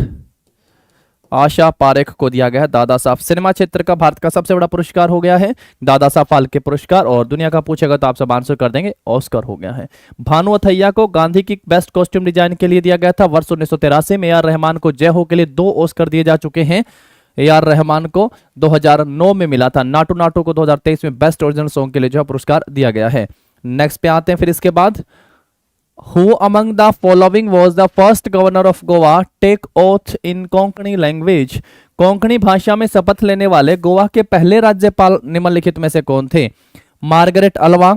आशा पारेख को दिया गया है दादा साहब। सिनेमा क्षेत्र का भारत का सबसे बड़ा पुरस्कार हो गया है दादा साहब फाल्के पुरस्कार, और दुनिया का पूछेगा तो आप सब आंसर कर देंगे, ऑस्कर हो गया है। भानु अथैया को गांधी की बेस्ट कॉस्ट्यूम डिजाइन के लिए दिया गया था वर्ष 1983 में। AR रहमान को जय हो के लिए 2 ऑस्कर दिए जा चुके हैं। AR रहमान को 2009 में मिला था। नाटू नाटू को 2023 में बेस्ट ओरिजिनल सॉन्ग के लिए जो है पुरस्कार दिया गया है। नेक्स्ट पे आते हैं फिर इसके बाद, Who among the following was the first governor of Goa take oath in Konkani language? Konkani भाषा में शपथ लेने वाले गोवा के पहले राज्यपाल निम्नलिखित में से कौन थे? मार्गरेट अल्वा,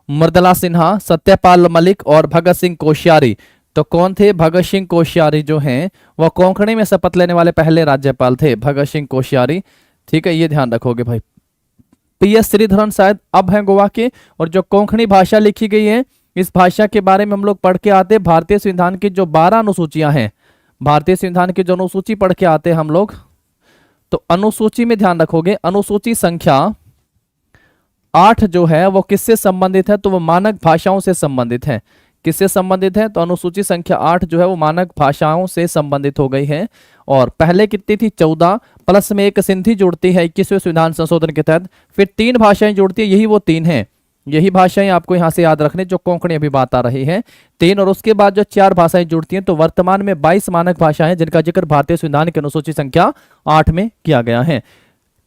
मृदुला सिन्हा, सत्यपाल मलिक और भगत सिंह कोश्यारी। तो कौन थे? भगत सिंह कोश्यारी जो हैं वह कोंकणी में शपथ लेने वाले पहले राज्यपाल थे, भगत सिंह कोश्यारी, ठीक है, ये ध्यान रखोगे भाई। PS श्रीधरन शायद अब हैं गोवा के। और जो कोंकणी भाषा लिखी गई है, इस भाषा के बारे में हम लोग पढ़ के आते हैं। भारतीय संविधान की जो 12 अनुसूचियां हैं, भारतीय संविधान की जो अनुसूची पढ़ के आते हैं हम लोग, तो अनुसूची में ध्यान रखोगे, अनुसूची संख्या 8 जो है वो किससे संबंधित है? तो वो मानक भाषाओं से संबंधित है। किससे संबंधित है? तो अनुसूची संख्या 8 जो है वो मानक भाषाओं से संबंधित हो गई है। और पहले कितनी थी? 14 प्लस में एक सिंधी जुड़ती है 21वें संविधान संशोधन के तहत, फिर 3 भाषाएं जुड़ती है, यही वो 3 हैं। यही भाषाएं आपको यहां से याद रखने, जो कोंकणी अभी बात आ रही है, 3, और उसके बाद जो 4 भाषाएं जुड़ती हैं। तो वर्तमान में 22 मानक भाषाएं जिनका जिक्र भारतीय संविधान की अनुसूची संख्या 8 में किया गया है।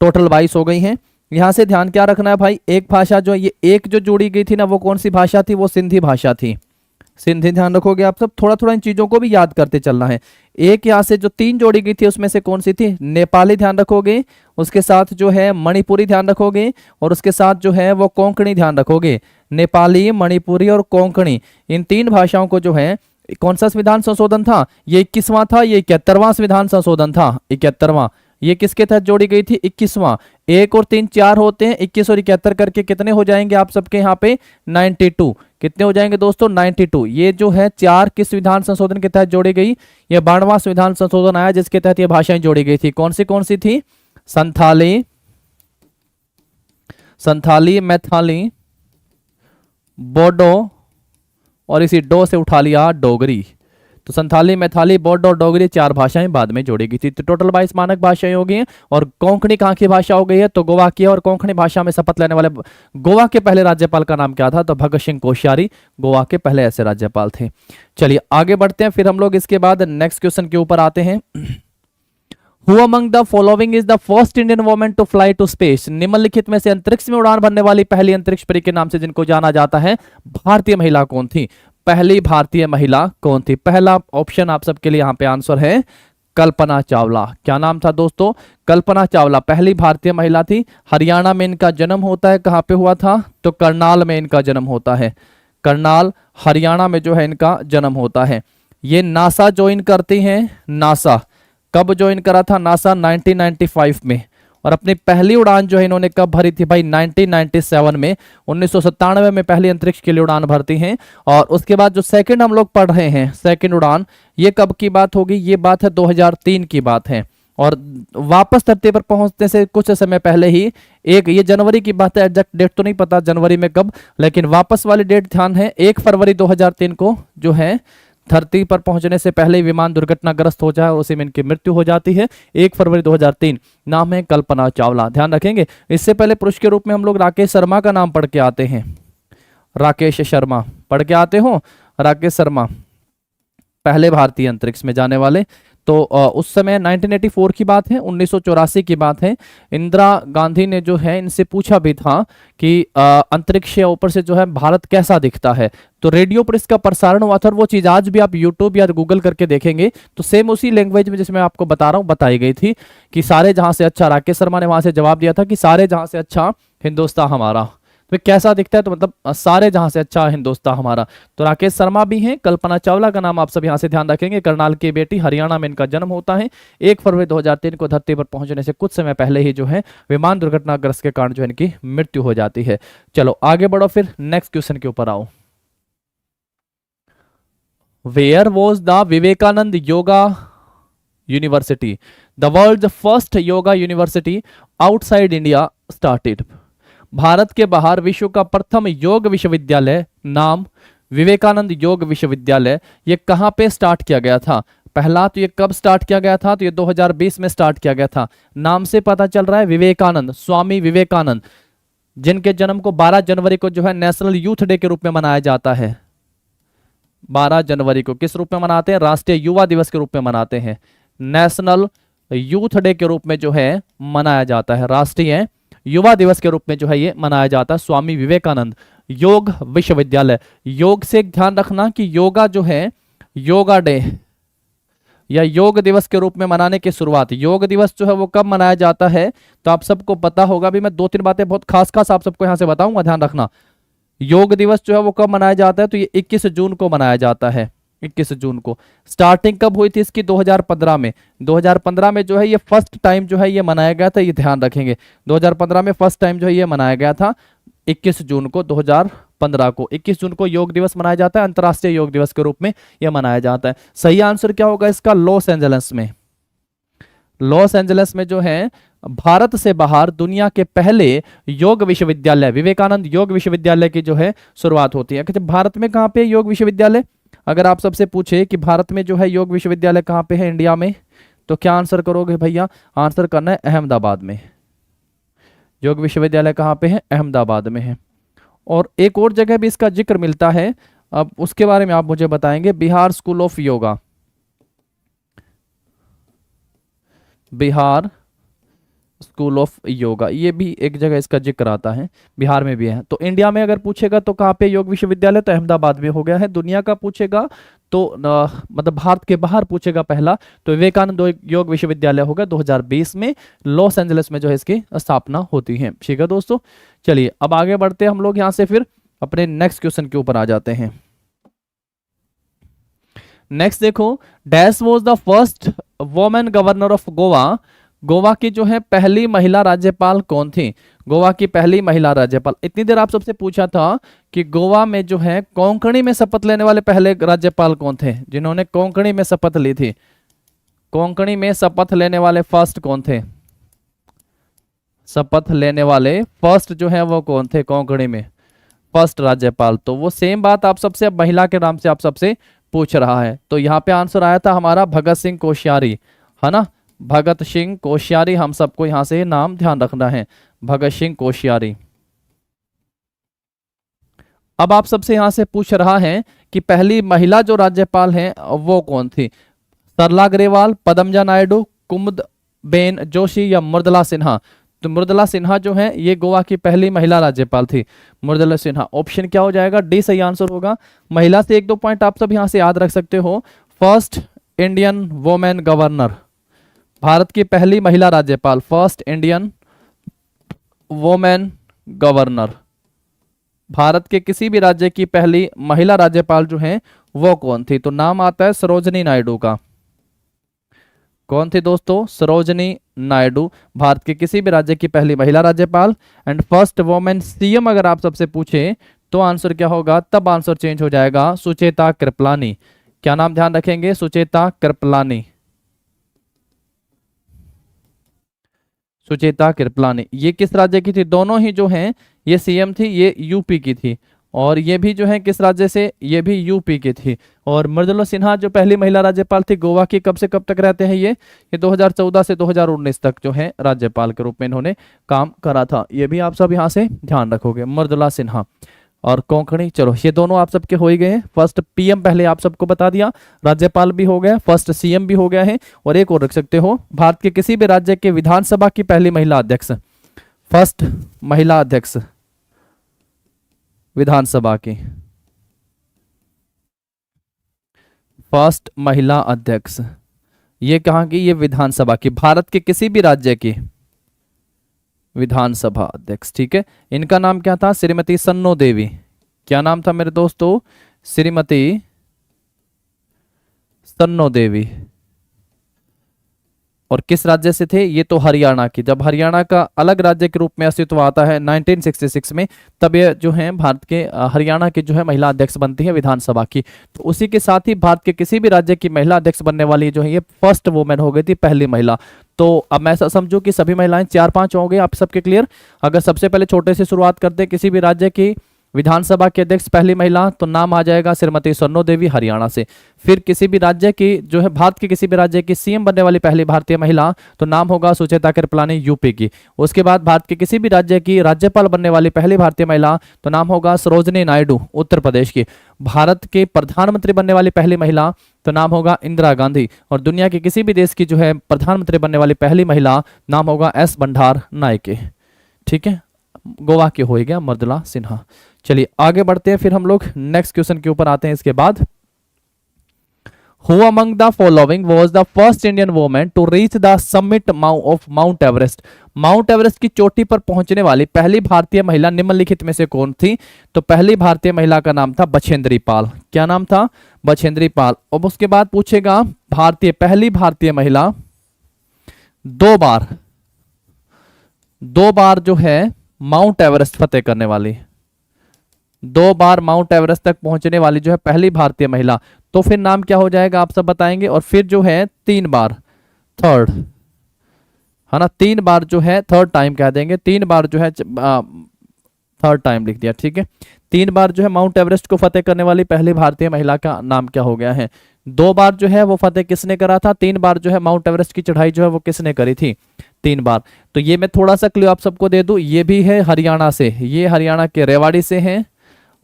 टोटल 22 हो गई हैं। यहां से ध्यान क्या रखना है भाई? एक भाषा जो ये एक जो जोड़ी गई थी ना, वो कौन सी भाषा थी? वो सिंधी भाषा थी, सिंधी ध्यान रखोगे आप सब। थोड़ा थोड़ा इन चीजों को भी याद करते चलना है। एक यहां से जो 3 जोड़ी गई थी उसमें से कौन सी थी? नेपाली ध्यान रखोगे, उसके साथ जो है मणिपुरी ध्यान रखोगे, और उसके साथ जो है वो कोंकणी ध्यान रखोगे। नेपाली, मणिपुरी और कोंकणी, इन 3 भाषाओं को जो है, कौन सा संविधान संशोधन था? ये 21वां था, ये 71वां संविधान संशोधन था, 71वां। ये किसके तहत जोड़ी गई थी? 21वां। 1 और 3 4 होते हैं, 21 और 71 करके कितने हो जाएंगे आप सबके यहाँ पे? 92। कितने हो जाएंगे दोस्तों? 92। ये जो है 4 किस संविधान संशोधन के तहत जोड़ी गई? ये 92वां संविधान संशोधन आया जिसके तहत ये भाषाएं जोड़ी गई थी। कौन सी थी? संथाली, मैथाली, बोडो, और इसी डो से उठा लिया डोगरी। तो संथाली, मैथाली, बोडो और डोगरी 4 भाषाएं बाद में जोड़ी गई थी। तो टोटल 22 मानक भाषाएं हो गई हैं। और कोंकणी कहाँ की भाषा हो गई है? तो गोवा की। और कोंकणी भाषा में शपथ लेने वाले गोवा के पहले राज्यपाल का नाम क्या था? तो भगत सिंह कोश्यारी गोवा के पहले ऐसे राज्यपाल थे। चलिए आगे बढ़ते हैं, फिर हम लोग इसके बाद नेक्स्ट क्वेश्चन के ऊपर आते हैं। Who among the following is the first Indian woman to fly to space? निम्नलिखित में से अंतरिक्ष में उड़ान भरने वाली पहली अंतरिक्ष परी के नाम से जिनको जाना जाता है, भारतीय महिला कौन थी? पहली भारतीय महिला कौन थी? पहला ऑप्शन आप सबके लिए यहाँ पे आंसर है कल्पना चावला। क्या नाम था दोस्तों? कल्पना चावला पहली भारतीय महिला थी। हरियाणा में इनका जन्म होता है। कहाँ पे हुआ था? तो करनाल में इनका जन्म होता है। करनाल, हरियाणा में जो है इनका जन्म होता है। ये नासा ज्वाइन करती हैं। नासा कब ज्वाइन करा था? नासा 1995 में। और अपनी पहली उड़ान जो है इन्होंने कब भरी थी भाई? 1997 में। 1997 में पहली अंतरिक्ष के लिए उड़ान भरती हैं। और उसके बाद जो सेकंड हम लोग पढ़ रहे हैं, सेकंड उड़ान, ये कब की बात होगी? ये बात है 2003 की बात है। और वापस धरती पर पहुंचने से कुछ समय पहले ही, ये जनवरी की बात है, एग्जैक्ट डेट तो नहीं पता जनवरी में कब, लेकिन वापस वाली डेट ध्यान है 1 फरवरी 2003 को जो है धरती पर पहुंचने से पहले विमान दुर्घटनाग्रस्त हो जाए और उसी में इनकी मृत्यु हो जाती है। 1 फरवरी 2003। नाम है कल्पना चावला, ध्यान रखेंगे। इससे पहले पुरुष के रूप में हम लोग राकेश शर्मा का नाम पढ़ के आते हैं। राकेश शर्मा पढ़ के आते हो। राकेश शर्मा पहले भारतीय अंतरिक्ष में जाने वाले। तो उस समय 1984 की बात है, 1984 की बात है। इंदिरा गांधी ने जो है इनसे पूछा भी था कि अंतरिक्ष या ऊपर से जो है भारत कैसा दिखता है। तो रेडियो पर इसका प्रसारण हुआ था और वो चीज आज भी आप यूट्यूब या गूगल करके देखेंगे तो सेम उसी लैंग्वेज में जिसमें आपको बता रहा हूँ बताई गई थी कि सारे जहां से अच्छा, राकेश शर्मा ने वहां से जवाब दिया था कि सारे जहां से अच्छा हिंदुस्तान हमारा। तो कैसा दिखता है, तो मतलब सारे जहां से अच्छा हिंदुस्तान हमारा। तो राकेश शर्मा भी हैं, कल्पना चावला का नाम आप सब यहाँ से ध्यान रखेंगे, करनाल की बेटी, हरियाणा में इनका जन्म होता है। 1 फरवरी 2003 को धरती पर पहुंचने से कुछ समय पहले ही जो है विमान दुर्घटनाग्रस्त के कारण जो है इनकी मृत्यु हो जाती है। चलो आगे बढ़ो, फिर नेक्स्ट क्वेश्चन के ऊपर आओ। Where was the Vivekananda yoga university, the world first yoga university outside India started. Bharat के बाहर विश्व का प्रथम योग विश्वविद्यालय, नाम विवेकानंद योग विश्वविद्यालय, ये कहां पे स्टार्ट किया गया था? पहला तो ये कब स्टार्ट किया गया था? तो ये 2020 में स्टार्ट किया गया था। नाम से पता चल रहा है विवेकानंद, स्वामी विवेकानंद, जिनके जन्म को 12 जनवरी को जो है नेशनल यूथ डे के रूप में मनाया जाता है। 12 जनवरी को किस रूप में मनाते हैं? राष्ट्रीय युवा दिवस के रूप में मनाते हैं। नेशनल यूथ डे के रूप में जो है मनाया जाता है, राष्ट्रीय युवा दिवस के रूप में जो है ये मनाया जाता है। स्वामी विवेकानंद योग विश्वविद्यालय। योग से ध्यान रखना कि योगा जो है, योगा डे या योग दिवस के रूप में मनाने की शुरुआत, योग दिवस जो है वो कब मनाया जाता है? तो आप सबको पता होगा भी, मैं 2-3 बातें बहुत खास खास आप सबको यहां से बताऊंगा, ध्यान रखना। योग दिवस जो है वो कब मनाया जाता है? तो ये 21 जून को मनाया जाता है। 21 जून को। स्टार्टिंग कब हुई थी इसकी? 2015 में। 2015 में जो है ये फर्स्ट टाइम जो है ये मनाया गया था, ये ध्यान रखेंगे। 2015 में फर्स्ट टाइम जो है ये मनाया गया था 21 जून को, 2015 को 21 जून को योग दिवस मनाया जाता है, अंतर्राष्ट्रीय योग दिवस के रूप में यह मनाया जाता है। सही आंसर क्या होगा इसका? लॉस एंजल्स में। लॉस एंजल्स में जो है भारत से बाहर दुनिया के पहले योग विश्वविद्यालय, विवेकानंद योग विश्वविद्यालय की जो है शुरुआत होती है। कहते भारत में कहाँ पे योग विश्वविद्यालय? अगर आप सबसे पूछे कि भारत में जो है योग विश्वविद्यालय कहाँ पे है इंडिया में, तो क्या आंसर करोगे भैया? आंसर करना है अहमदाबाद में। योग विश्वविद्यालय कहाँ पे है? अहमदाबाद में है। और एक और जगह भी इसका जिक्र मिलता है, अब उसके बारे में आप मुझे बताएंगे। Bihar school of yoga, Bihar school of yoga, ये भी एक जगह इसका जिक्र आता है, बिहार में भी है। तो इंडिया में अगर पूछेगा तो कहाँ पे योग विश्वविद्यालय? तो अहमदाबाद में हो गया है। दुनिया का पूछेगा तो मतलब भारत के बाहर पूछेगा पहला, तो विवेकानंद योग विश्वविद्यालय होगा 2020 में लॉस एंजल्स में जो है इसकी स्थापना होती है। ठीक है दोस्तों, चलिए अब आगे बढ़ते हैं हम लोग यहाँ से, फिर अपने नेक्स्ट क्वेश्चन के ऊपर आ जाते हैं। नेक्स्ट देखो, dash was the first women governor of Goa. Goa की जो है पहली महिला राज्यपाल कौन थी? गोवा की पहली महिला राज्यपाल। इतनी देर आप सबसे पूछा था कि गोवा में जो है कोंकणी में शपथ लेने वाले पहले राज्यपाल कौन थे, जिन्होंने कोंकणी में शपथ ली थी। कोंकणी में शपथ लेने वाले फर्स्ट कौन थे? शपथ लेने वाले फर्स्ट जो है वो कौन थे कोंकणी में? फर्स्ट राज्यपाल। तो वो सेम बात आप सबसे अब महिला के नाम से आप सबसे पूछ रहा है। तो यहाँ पे आंसर आया था हमारा भगत सिंह कोश्यारी, है ना? भगत सिंह कोश्यारी, हम सबको यहां से नाम ध्यान रखना है, भगत सिंह कोश्यारी। अब आप सबसे यहां से पूछ रहा है कि पहली महिला जो राज्यपाल हैं वो कौन थी? सरला ग्रेवाल, पद्मजा नायडू, कुमुदबेन जोशी या मृदुला सिन्हा। तो मृदुला सिन्हा जो है ये गोवा की पहली महिला राज्यपाल थी, मृदुला सिन्हा। ऑप्शन क्या हो जाएगा? डी सही आंसर होगा। महिला से 1-2 पॉइंट आप सब यहां से याद रख सकते हो। First Indian women governor, Bharat की पहली महिला राज्यपाल, first Indian women governor. Bharat के किसी भी राज्य की पहली महिला राज्यपाल जो है वो कौन थी? तो नाम आता है सरोजनी नायडू का। कौन थी दोस्तों? सरोजनी नायडू, भारत के किसी भी राज्य की पहली महिला राज्यपाल। एंड फर्स्ट वोमेन सीएम अगर आप सबसे पूछे तो आंसर क्या होगा? तब आंसर चेंज हो जाएगा, सुचेता कृपलानी। क्या नाम ध्यान रखेंगे? सुचेता कृपलानी, सुचेता कृपलानी। ये किस राज्य की थी? दोनों ही जो हैं ये सीएम थी, ये यूपी की थी, और ये भी जो है किस राज्य से? ये भी यूपी की थी। और मृदुला सिन्हा जो पहली महिला राज्यपाल थी गोवा की, कब से कब तक रहते हैं ये 2014 से 2019 तक जो है राज्यपाल के रूप में इन्होंने काम करा था। ये भी आप सब यहाँ से ध्यान रखोगे, मृदुला सिन्हा और कोंकणी। चलो ये दोनों आप सबके हो ही गए हैं। फर्स्ट पीएम पहले आप सबको बता दिया, राज्यपाल भी हो गया, फर्स्ट सीएम भी हो गया है। और एक और रख सकते हो, भारत के किसी भी राज्य के विधानसभा की पहली महिला अध्यक्ष, फर्स्ट महिला अध्यक्ष विधानसभा की, फर्स्ट महिला अध्यक्ष। ये कहाँ की? ये विधानसभा की, भारत के किसी भी राज्य की विधानसभा अध्यक्ष। ठीक है, इनका नाम क्या था? श्रीमती सन्नो देवी। क्या नाम था मेरे दोस्तों? श्रीमती सन्नो देवी। और किस राज्य से थे? ये तो हरियाणा की। जब हरियाणा का अलग राज्य के रूप में अस्तित्व आता है 1966 में, तब ये जो है भारत के हरियाणा की जो है महिला अध्यक्ष बनती है विधानसभा की। तो उसी के साथ ही भारत के किसी भी राज्य की महिला अध्यक्ष बनने वाली जो है ये फर्स्ट वुमेन हो गई थी, पहली महिला। तो अब मैं ऐसा समझू कि सभी महिलाएं 4-5 हो गए आप सबके क्लियर। अगर सबसे पहले छोटे से शुरुआत करते किसी भी राज्य की विधानसभा के अध्यक्ष पहली महिला, तो नाम आ जाएगा श्रीमती सन्नो देवी हरियाणा से। फिर किसी भी राज्य की जो है भारत के किसी भी राज्य की सीएम बनने वाली पहली भारतीय महिला, तो नाम होगा सुचेता कृपलानी यूपी की। उसके बाद भारत के किसी भी राज्य की राज्यपाल बनने वाली पहली भारतीय महिला, तो नाम होगा सरोजनी नायडू उत्तर प्रदेश की। भारत के प्रधानमंत्री बनने वाली पहली महिला, तो नाम होगा इंदिरा गांधी। और दुनिया के किसी भी देश की जो है प्रधानमंत्री बनने वाली पहली महिला, नाम होगा एस भंडार नायके। ठीक है, गोवा की हो गया मृदुला सिन्हा। चलिए आगे बढ़ते हैं, फिर हम लोग नेक्स्ट क्वेश्चन के ऊपर आते हैं इसके बाद। Who among the following was the first Indian woman to reach the summit of Mount Everest? Mount Everest की चोटी पर पहुंचने वाली पहली भारतीय महिला निम्नलिखित में से कौन थी? तो पहली भारतीय महिला का नाम था बछेंद्री पाल। क्या नाम था? बछेंद्री पाल। अब उसके बाद पूछेगा पहली भारतीय महिला दो बार जो है माउंट एवरेस्ट फतेह करने वाली, 2 बार माउंट एवरेस्ट तक पहुंचने वाली जो है पहली भारतीय महिला, तो फिर नाम क्या हो जाएगा आप सब बताएंगे। और फिर जो है 3 बार, थर्ड है ना, 3 बार जो है थर्ड टाइम कह देंगे, 3 बार जो है थर्ड टाइम लिख दिया। ठीक है, 3 बार जो है माउंट एवरेस्ट को फतेह करने वाली पहली भारतीय महिला का नाम क्या हो गया है? 2 बार जो है वो फतेह किसने करा था? 3 बार जो है माउंट एवरेस्ट की चढ़ाई जो है वो किसने करी थी? 3 बार। तो ये मैं थोड़ा सा क्लियर आप सबको दे दूं, ये भी है हरियाणा से, ये हरियाणा के रेवाड़ी से हैं,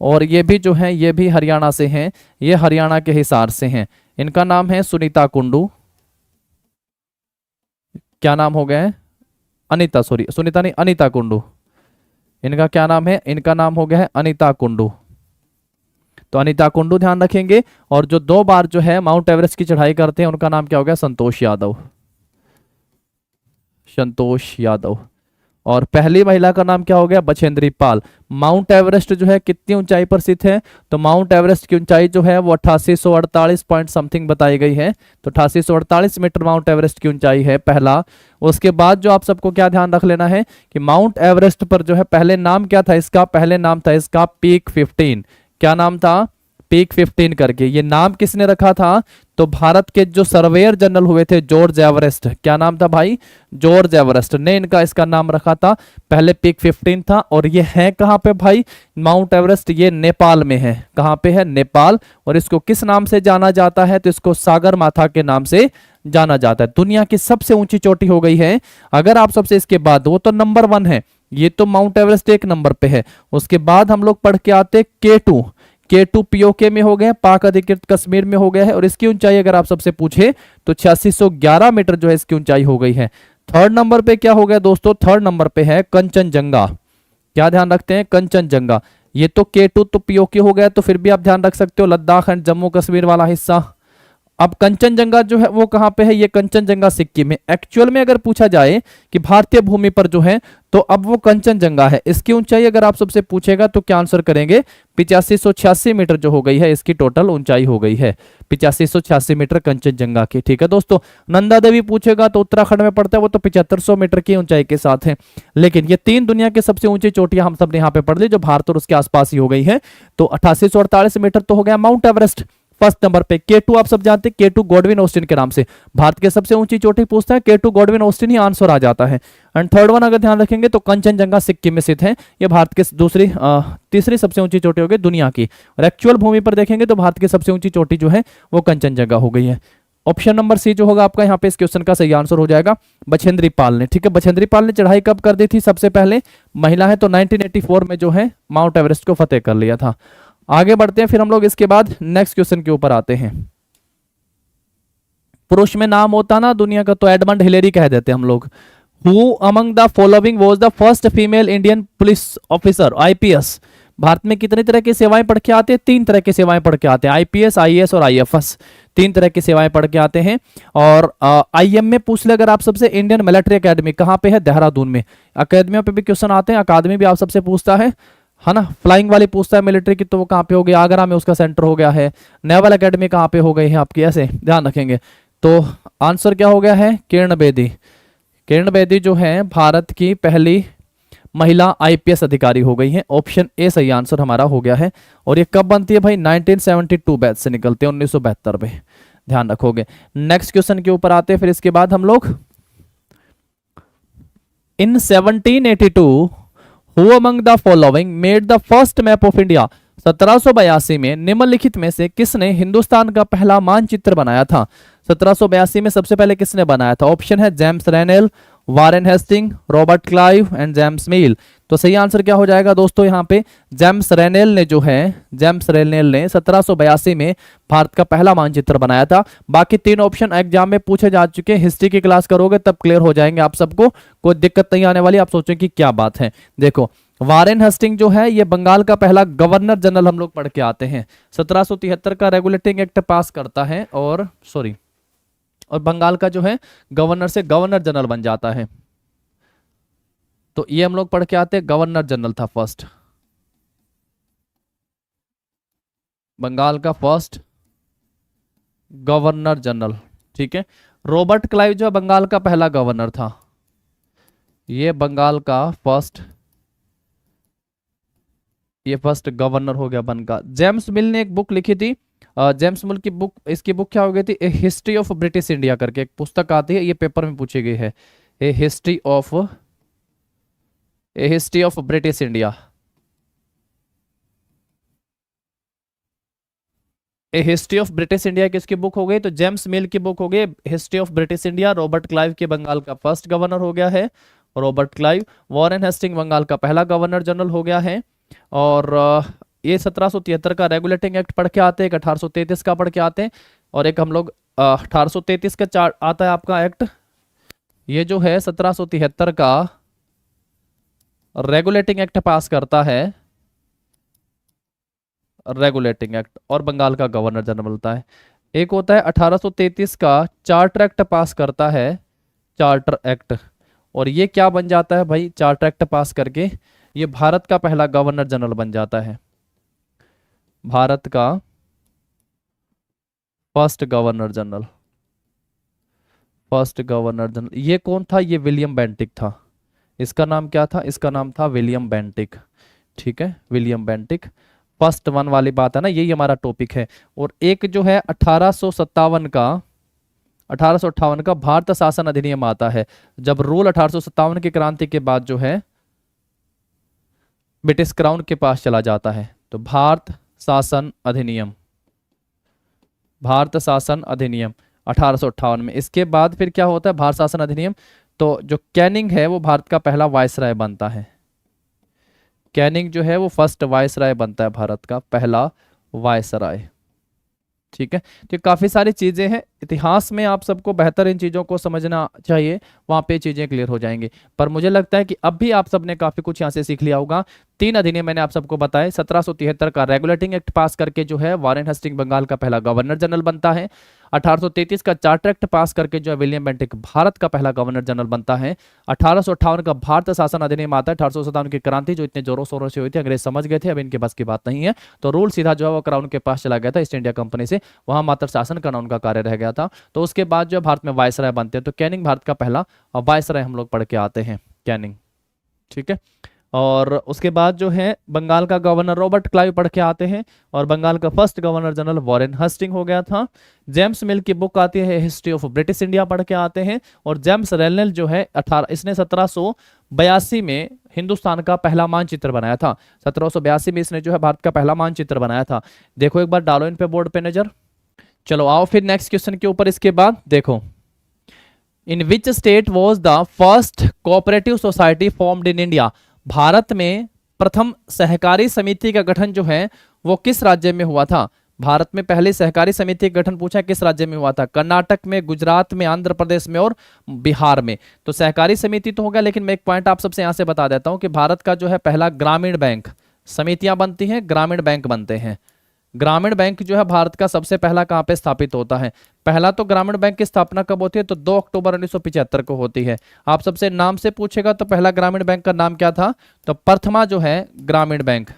और ये भी जो है ये भी हरियाणा से हैं, ये हरियाणा के हिसार से हैं। इनका नाम है सुनीता कुंडू। क्या नाम हो गया है? अनीता, सॉरी सुनीता नहीं, अनीता कुंडू। इनका क्या नाम है? इनका नाम हो गया है अनीता कुंडू। तो अनीता कुंडू ध्यान रखेंगे। और जो 2 बार जो है माउंट एवरेस्ट की चढ़ाई करते हैं उनका नाम क्या हो गया? संतोष यादव। संतोष यादव। और पहली महिला का नाम क्या हो गया? बछेंद्री पाल। माउंट एवरेस्ट जो है कितनी ऊंचाई पर स्थित है? तो माउंट एवरेस्ट की ऊंचाई जो है वो 8848 पॉइंट समथिंग बताई गई है। तो 8848 मीटर माउंट एवरेस्ट की ऊंचाई है पहला। उसके बाद जो आप सबको क्या ध्यान रख लेना है कि माउंट एवरेस्ट पर जो है पहले नाम क्या था इसका? पहले नाम था इसका पीक 15। क्या नाम था? पीक 15 करके। ये नाम किसने रखा था? तो भारत के जो सर्वेयर जनरल हुए थे जॉर्ज एवरेस्ट। क्या नाम था भाई? जॉर्ज एवरेस्ट ने इसका नाम रखा था। पहले पीक 15 था। और ये है कहां पे भाई? माउंट एवरेस्ट ये नेपाल में है। कहां पे है? नेपाल। और इसको किस नाम से जाना जाता है? तो इसको सागर माथा के नाम से जाना जाता है। दुनिया की सबसे ऊंची चोटी हो गई है। अगर आप सबसे इसके बाद, वो तो नंबर 1 है, ये तो माउंट एवरेस्ट 1 नंबर पे है। उसके बाद हम लोग पढ़ के आते K2 पीओके में हो गया, पाक अधिकृत कश्मीर में हो गया है। और इसकी ऊंचाई अगर आप सबसे पूछे तो 8611 मीटर जो है इसकी ऊंचाई हो गई है। थर्ड नंबर पे क्या हो गया दोस्तों? थर्ड नंबर पे है कंचनजंगा। क्या ध्यान रखते हैं? कंचनजंगा। ये तो K2 तो पीओके हो गया, तो फिर भी आप ध्यान रख सकते हो लद्दाख एंड जम्मू कश्मीर वाला हिस्सा। अब कंचनजंगा जो है वो कहां पे है? ये कंचनजंगा सिक्किम में। एक्चुअल में अगर पूछा जाए कि भारतीय भूमि पर जो है, तो अब वो कंचनजंगा है। इसकी ऊंचाई अगर आप सबसे पूछेगा तो क्या आंसर करेंगे? 8586 मीटर जो हो गई है इसकी टोटल ऊंचाई हो गई है, 8586 मीटर कंचनजंगा की। ठीक है दोस्तों। नंदा देवी पूछेगा तो उत्तराखंड में पड़ता है, वो तो 7500 मीटर की ऊंचाई के साथ है। लेकिन ये 3 दुनिया की सबसे ऊंची चोटियां हम सब ने यहाँ पे पढ़ ली, जो भारत और उसके आसपास ही हो गई है। तो 8848 मीटर तो हो गया माउंट एवरेस्ट। फर्स्ट नंबर पे K2 आप सब जानते हैं, K2 गॉडविन ऑस्टिन के नाम से भारत के सबसे ऊंची चोटी पूछता है, K2 गॉडविन ऑस्टिन ही आंसर आ जाता है। एंड थर्ड वन अगर ध्यान रखेंगे तो कंचनजंगा सिक्किम में स्थित है। ये भारत के तीसरी सबसे ऊंची चोटी हो गई दुनिया की। और एक्चुअल भूमि पर देखेंगे तो भारत की सबसे ऊंची चोटी जो है वो कंचनजंगा हो गई है। ऑप्शन नंबर सी जो होगा आपका यहाँ पे इस क्वेश्चन का सही आंसर हो जाएगा, बछेंद्री पाल ने। ठीक है, बछेंद्री पाल ने चढ़ाई कब कर दी थी? सबसे पहले महिला है तो 1984 में जो है माउंट एवरेस्ट को फतेह कर लिया था। आगे बढ़ते हैं, फिर हम लोग इसके बाद नेक्स्ट क्वेश्चन के ऊपर आते हैं। पुरुष में नाम होता ना दुनिया का तो एडमंड हिलेरी कह देते हम लोग। Who among the following was the first female Indian police officer, IPS? Bharat में कितनी तरह की सेवाएं पढ़ के आते हैं? 3 तरह की सेवाएं पढ़ के आते हैं, आईपीएस, आईएएस और आईएफएस, 3 तरह की सेवाएं पढ़ के आते हैं। और आईएम में पूछ ले अगर आप सबसे, इंडियन मिलिट्री एकेडमी कहाँ पे है? देहरादून में। अकेडमियों पे भी क्वेश्चन आते हैं, अकादमी भी आप सबसे पूछता है ना, फ्लाइंग वाली पूछता है मिलिट्री की, तो वो कहाँ पे हो गया? आगरा में उसका सेंटर हो गया है। नेवल एकेडमी कहाँ पे हो गई है आपकी? ऐसे ध्यान रखेंगे। तो आंसर क्या हो गया है? किरण बेदी। किरण बेदी जो है भारत की पहली महिला आईपीएस अधिकारी हो गई है। ऑप्शन ए सही आंसर हमारा हो गया है। और ये कब बनती है भाई? 1972 बैच से निकलते हैं, 1972 में, ध्यान रखोगे। नेक्स्ट क्वेश्चन के ऊपर आते हैं फिर इसके बाद हम लोग। इन 1782 who among the following made the first map of India? 1782 में निम्नलिखित में से किसने हिंदुस्तान का पहला मानचित्र बनाया था? 1782 में सबसे पहले किसने बनाया था? ऑप्शन है James Rennell, Warren Hasting, Robert Clive and James Mill. तो सही आंसर क्या हो जाएगा दोस्तों? यहाँ पे जेम्स रेनेल ने जो है, जेम्स रेनेल ने 1782 में भारत का पहला मानचित्र बनाया था। बाकी 3 ऑप्शन एग्जाम में पूछे जा चुके हैं, हिस्ट्री की क्लास करोगे तब क्लियर हो जाएंगे आप सबको, कोई दिक्कत नहीं आने वाली। आप सोचें कि क्या बात है। देखो वारेन हेस्टिंग जो है ये बंगाल का पहला गवर्नर जनरल हम लोग पढ़ के आते हैं। 1773 का रेगुलेटिंग एक्ट पास करता है और बंगाल का जो है गवर्नर से गवर्नर जनरल बन जाता है। तो ये हम लोग पढ़ के आते हैं, गवर्नर जनरल था फर्स्ट, बंगाल का फर्स्ट गवर्नर जनरल। ठीक है। रॉबर्ट क्लाइव जो है बंगाल का पहला गवर्नर था, ये बंगाल का फर्स्ट गवर्नर हो गया बंगाल। जेम्स मिल ने एक बुक लिखी थी, जेम्स मिल की बुक, इसकी बुक क्या हो गई थी? ए हिस्ट्री ऑफ ब्रिटिश इंडिया करके एक पुस्तक आती है, ये पेपर में पूछी गई है। A history of British India, a history of British India किसकी बुक हो गई? तो जेम्स मिल की बुक हो गई history of British India. Robert Clive के बंगाल का फर्स्ट गवर्नर हो गया है Robert Clive. Warren Hastings Bengal का पहला गवर्नर जनरल हो गया है। और ये 1773 का रेगुलेटिंग एक्ट पढ़ के आते हैं, एक 1833 का पढ़ के आते हैं, और एक हम लोग 1833 का चार्ट आता है आपका एक्ट। ये जो है 1773 का रेगुलेटिंग एक्ट पास करता है, रेगुलेटिंग एक्ट, और बंगाल का गवर्नर जनरल बनता है। एक होता है 1833 का चार्टर एक्ट पास करता है, चार्टर एक्ट, और ये क्या बन जाता है भाई? चार्टर एक्ट पास करके ये भारत का पहला गवर्नर जनरल बन जाता है, भारत का फर्स्ट गवर्नर जनरल। ये कौन था? ये विलियम बेंटिक था। इसका नाम क्या था? इसका नाम था विलियम बेंटिक। ठीक है, विलियम बेंटिक। फर्स्ट वन वाली बात है ना, यही हमारा टॉपिक है। और एक जो है 1857 का भारत शासन अधिनियम आता है, जब रूल 1857 की क्रांति के बाद जो है ब्रिटिश क्राउन के पास चला जाता है। तो भारत शासन अधिनियम 1858 में। इसके बाद फिर क्या होता है? भारत शासन अधिनियम, तो जो कैनिंग है वो भारत का पहला वायसराय बनता है। कैनिंग जो है वो फर्स्ट वायसराय बनता है, भारत का पहला वायसराय। ठीक है। तो काफी सारी चीजें हैं, इतिहास में आप सबको बेहतर इन चीजों को समझना चाहिए, वहां पे चीजें क्लियर हो जाएंगी। पर मुझे लगता है कि अब भी आप सबने काफी कुछ यहाँ से सीख लिया होगा। 3 अधिनियम मैंने आप सबको बताए। 1773 का रेगुलेटिंग एक्ट पास करके जो है वारेन हेस्टिंग बंगाल का पहला गवर्नर जनरल बनता है। 1833 का चार्टर एक्ट पास करके जो है विलियम बेंटिक भारत का पहला गवर्नर जनरल बनता है। 1858 का भारत शासन अधिनियम आता है। 1857 की क्रांति जो इतने जोरों शोरों से हुई थी, अंग्रेज समझ गए थे अब इनके बस की बात नहीं है, तो रूल सीधा जो है वो क्राउन के पास चला गया था, ईस्ट इंडिया कंपनी से, वहां मात्र शासन करना उनका कार्य रह गया था। तो उसके बाद जो भारत में वायसराय बनते हैं, तो कैनिंग भारत का पहला वायसराय हम लोग पढ़ के आते हैं, कैनिंग। ठीक है। और उसके बाद जो है बंगाल का गवर्नर रॉबर्ट क्लाइव पढ़ के आते हैं, और बंगाल का first governor general Warren Hasting हो गया था। जेम्स मिल की बुक आती है हिस्ट्री ऑफ ब्रिटिश इंडिया पढ़ के आते हैं। और जेम्स रेनेल जो है इसने 1782 में हिंदुस्तान का पहला मानचित्र बनाया था। 1782 में इसने जो है भारत का पहला मानचित्र बनाया था। देखो एक बार डालो इन पे बोर्ड पे नजर। चलो आओ फिर नेक्स्ट क्वेश्चन के ऊपर। इसके बाद देखो, in which state was the first cooperative society formed in India? Bharat में प्रथम सहकारी समिति का गठन जो है वो किस राज्य में हुआ था? भारत में पहले सहकारी समिति का गठन पूछा किस राज्य में हुआ था? कर्नाटक में, गुजरात में, आंध्र प्रदेश में और बिहार में। तो सहकारी समिति तो होगा, लेकिन मैं एक पॉइंट आप सबसे यहां से बता देता हूं कि भारत का जो है पहला ग्रामीण बैंक, समितियां बनती हैं, ग्रामीण बैंक बनते हैं। ग्रामीण बैंक जो है भारत का सबसे पहला कहाँ पे स्थापित होता है? पहला तो ग्रामीण बैंक की स्थापना कब होती है? तो 2 अक्टूबर 1975 को होती है। आप सबसे नाम से पूछेगा तो पहला ग्रामीण बैंक का नाम क्या था? तो प्रथमा जो है ग्रामीण बैंक,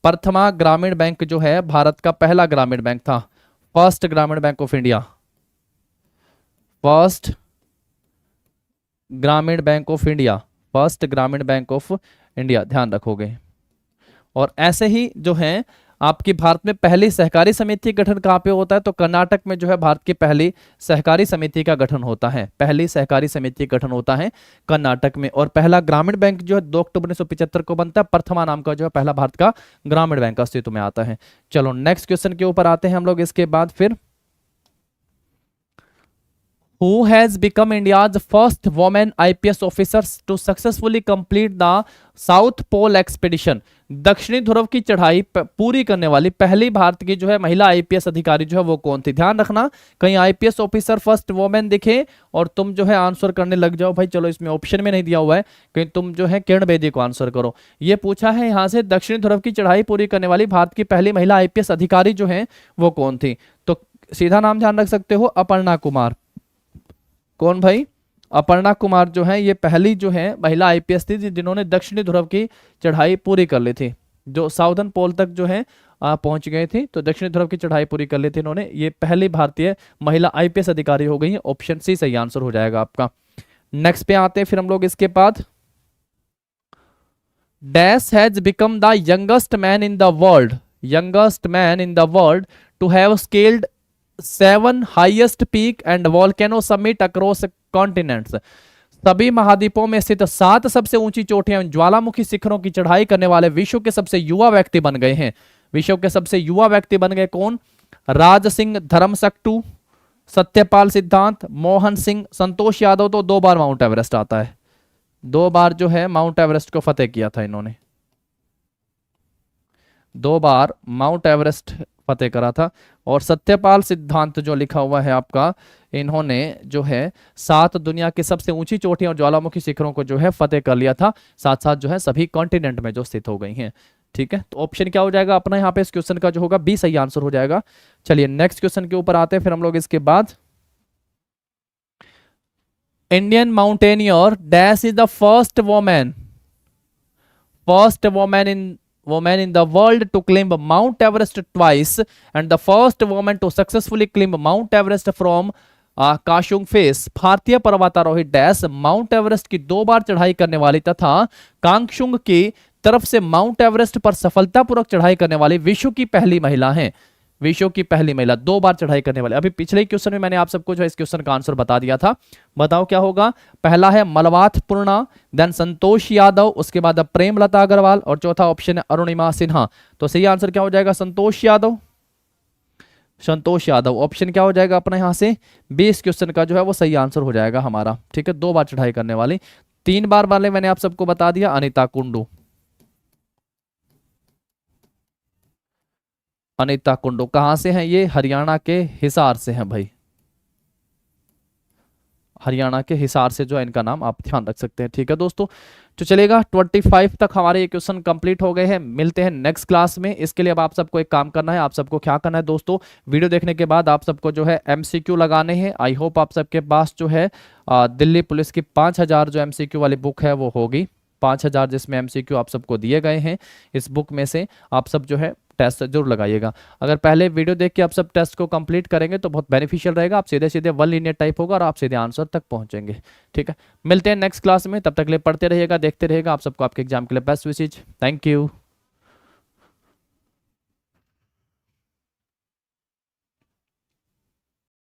प्रथमा ग्रामीण बैंक जो है भारत का पहला ग्रामीण बैंक था। फर्स्ट ग्रामीण बैंक ऑफ इंडिया, फर्स्ट ग्रामीण बैंक ऑफ इंडिया, फर्स्ट ग्रामीण बैंक ऑफ इंडिया, ध्यान रखोगे। और ऐसे ही जो है आपकी भारत में पहली सहकारी समिति गठन कहाँ पे होता है? तो कर्नाटक में जो है भारत की पहली सहकारी समिति का गठन होता है, पहली सहकारी समिति गठन होता है कर्नाटक में। और पहला ग्रामीण बैंक जो है 2 अक्टूबर 1975 को बनता है। प्रथमा नाम का जो है पहला भारत का ग्रामीण बैंक अस्तित्व में आता है। चलो नेक्स्ट क्वेश्चन के ऊपर आते हैं हम लोग इसके बाद फिर। Who has become India's first woman IPS officer to successfully complete the South Pole expedition? दक्षिणी ध्रुव की चढ़ाई पूरी करने वाली पहली भारत की जो है महिला आईपीएस अधिकारी जो है वो कौन थी? ध्यान रखना कहीं आईपीएस ऑफिसर फर्स्ट वोमेन दिखे और तुम जो है आंसर करने लग जाओ भाई, चलो इसमें ऑप्शन में नहीं दिया हुआ है, कहीं तुम जो है किरण बेदी को आंसर करो। ये पूछा है यहाँ से दक्षिणी ध्रुव की चढ़ाई पूरी करने वाली भारत की पहली महिला आईपीएस अधिकारी जो है वो कौन थी? तो सीधा नाम ध्यान रख सकते हो, अपर्णा कुमार। कौन भाई? अपर्णा कुमार जो है ये पहली जो है महिला आईपीएस थी जिन्होंने दक्षिणी ध्रुव की चढ़ाई पूरी कर ली थी, जो साउदर्न पोल तक जो है पहुंच गए थे। तो दक्षिणी ध्रुव की चढ़ाई पूरी कर ली थी इन्होंने, ये पहली भारतीय महिला आईपीएस अधिकारी हो गई है। ऑप्शन सी सही आंसर हो जाएगा आपका। नेक्स्ट पे आते हैं फिर हम लोग इसके बाद। Dash has become the youngest man in the world, youngest man in the world to have scaled 7 highest peak and volcano summit across continents. सभी महाद्वीपों में स्थित 7 सबसे ऊंची चोटियां ज्वालामुखी शिखरों की चढ़ाई करने वाले विश्व के सबसे युवा व्यक्ति बन गए हैं। विश्व के सबसे युवा व्यक्ति बन गए कौन? राज सिंह धर्मसक्टू, सत्यपाल सिद्धांत, मोहन सिंह, संतोष यादव। तो 2 बार माउंट एवरेस्ट आता है, 2 बार जो है माउंट एवरेस्ट को फतेह किया था इन्होंने, 2 बार माउंट एवरेस्ट फतेह करा था। और सत्यपाल सिद्धांत जो लिखा हुआ है आपका, इन्होंने जो है 7 दुनिया की सबसे ऊंची चोटियां और ज्वालामुखी शिखरों को जो है फतेह कर लिया था, साथ साथ जो है सभी कॉन्टिनेंट में जो स्थित हो गई हैं। ठीक है, तो ऑप्शन क्या हो जाएगा अपना यहाँ पे इस क्वेश्चन का जो होगा? बी सही आंसर हो जाएगा। चलिए नेक्स्ट क्वेश्चन के ऊपर आते हैं फिर हम लोग इसके बाद। Indian mountaineer dash is the first woman in the world to climb Mount Everest twice and the first woman to successfully climb Mount Everest from Kangshung face. भारतीय पर्वतारोही डैश माउंट एवरेस्ट की 2 बार चढ़ाई करने वाली तथा कांगशुंग की तरफ से माउंट एवरेस्ट पर सफलतापूर्वक चढ़ाई करने वाली विश्व की पहली महिला है। विश्व की पहली महिला 2 बार चढ़ाई करने वाले। अभी पिछले क्वेश्चन में मैंने आप सबको जो है इस क्वेश्चन का आंसर बता दिया था, बताओ क्या होगा? पहला है मलवाथ पूर्णा, देन संतोष यादव, उसके बाद प्रेमलता अग्रवाल और चौथा ऑप्शन है अरुणिमा सिन्हा। तो सही आंसर क्या हो जाएगा? संतोष यादव, संतोष यादव। ऑप्शन क्या हो जाएगा अपना यहां से? 20 क्वेश्चन का जो है वो सही आंसर हो जाएगा हमारा। ठीक है, 2 बार चढ़ाई करने वाली। 3 बार वाले मैंने आप सबको बता दिया, अनीता कुंडू, अनीता कुंडू कहां से हैं? ये हरियाणा के हिसार से हैं भाई, हरियाणा के हिसार से जो है इनका नाम आप ध्यान रख सकते हैं। ठीक है दोस्तों, तो चलेगा 25 तक हमारे ये क्वेश्चन कंप्लीट हो गए हैं। मिलते हैं नेक्स्ट क्लास में। इसके लिए अब आप सबको एक काम करना है, आप सबको क्या करना है दोस्तों, वीडियो देखने के बाद आप सबको जो है एमसीक्यू लगाने हैं। आई होप आप सबके पास जो है दिल्ली पुलिस की 5000 जो एमसीक्यू वाली बुक है वो होगी, 5000 जिसमें एमसीक्यू आप सबको दिए गए हैं। इस बुक में से आप सब जो है टेस्ट जरूर लगाइएगा। अगर पहले वीडियो देख के आप सब टेस्ट को कंप्लीट करेंगे तो बहुत बेनिफिशियल रहेगा। आप सीधे सीधे 1 लीनियर टाइप होगा और आप सीधे आंसर तक पहुंचेंगे। ठीक है, मिलते हैं नेक्स्ट क्लास में, तब तक के लिए पढ़ते रहिएगा, देखते रहिएगा। आप सबको आपके एग्जाम के लिए बेस्ट विशेज। Thank you.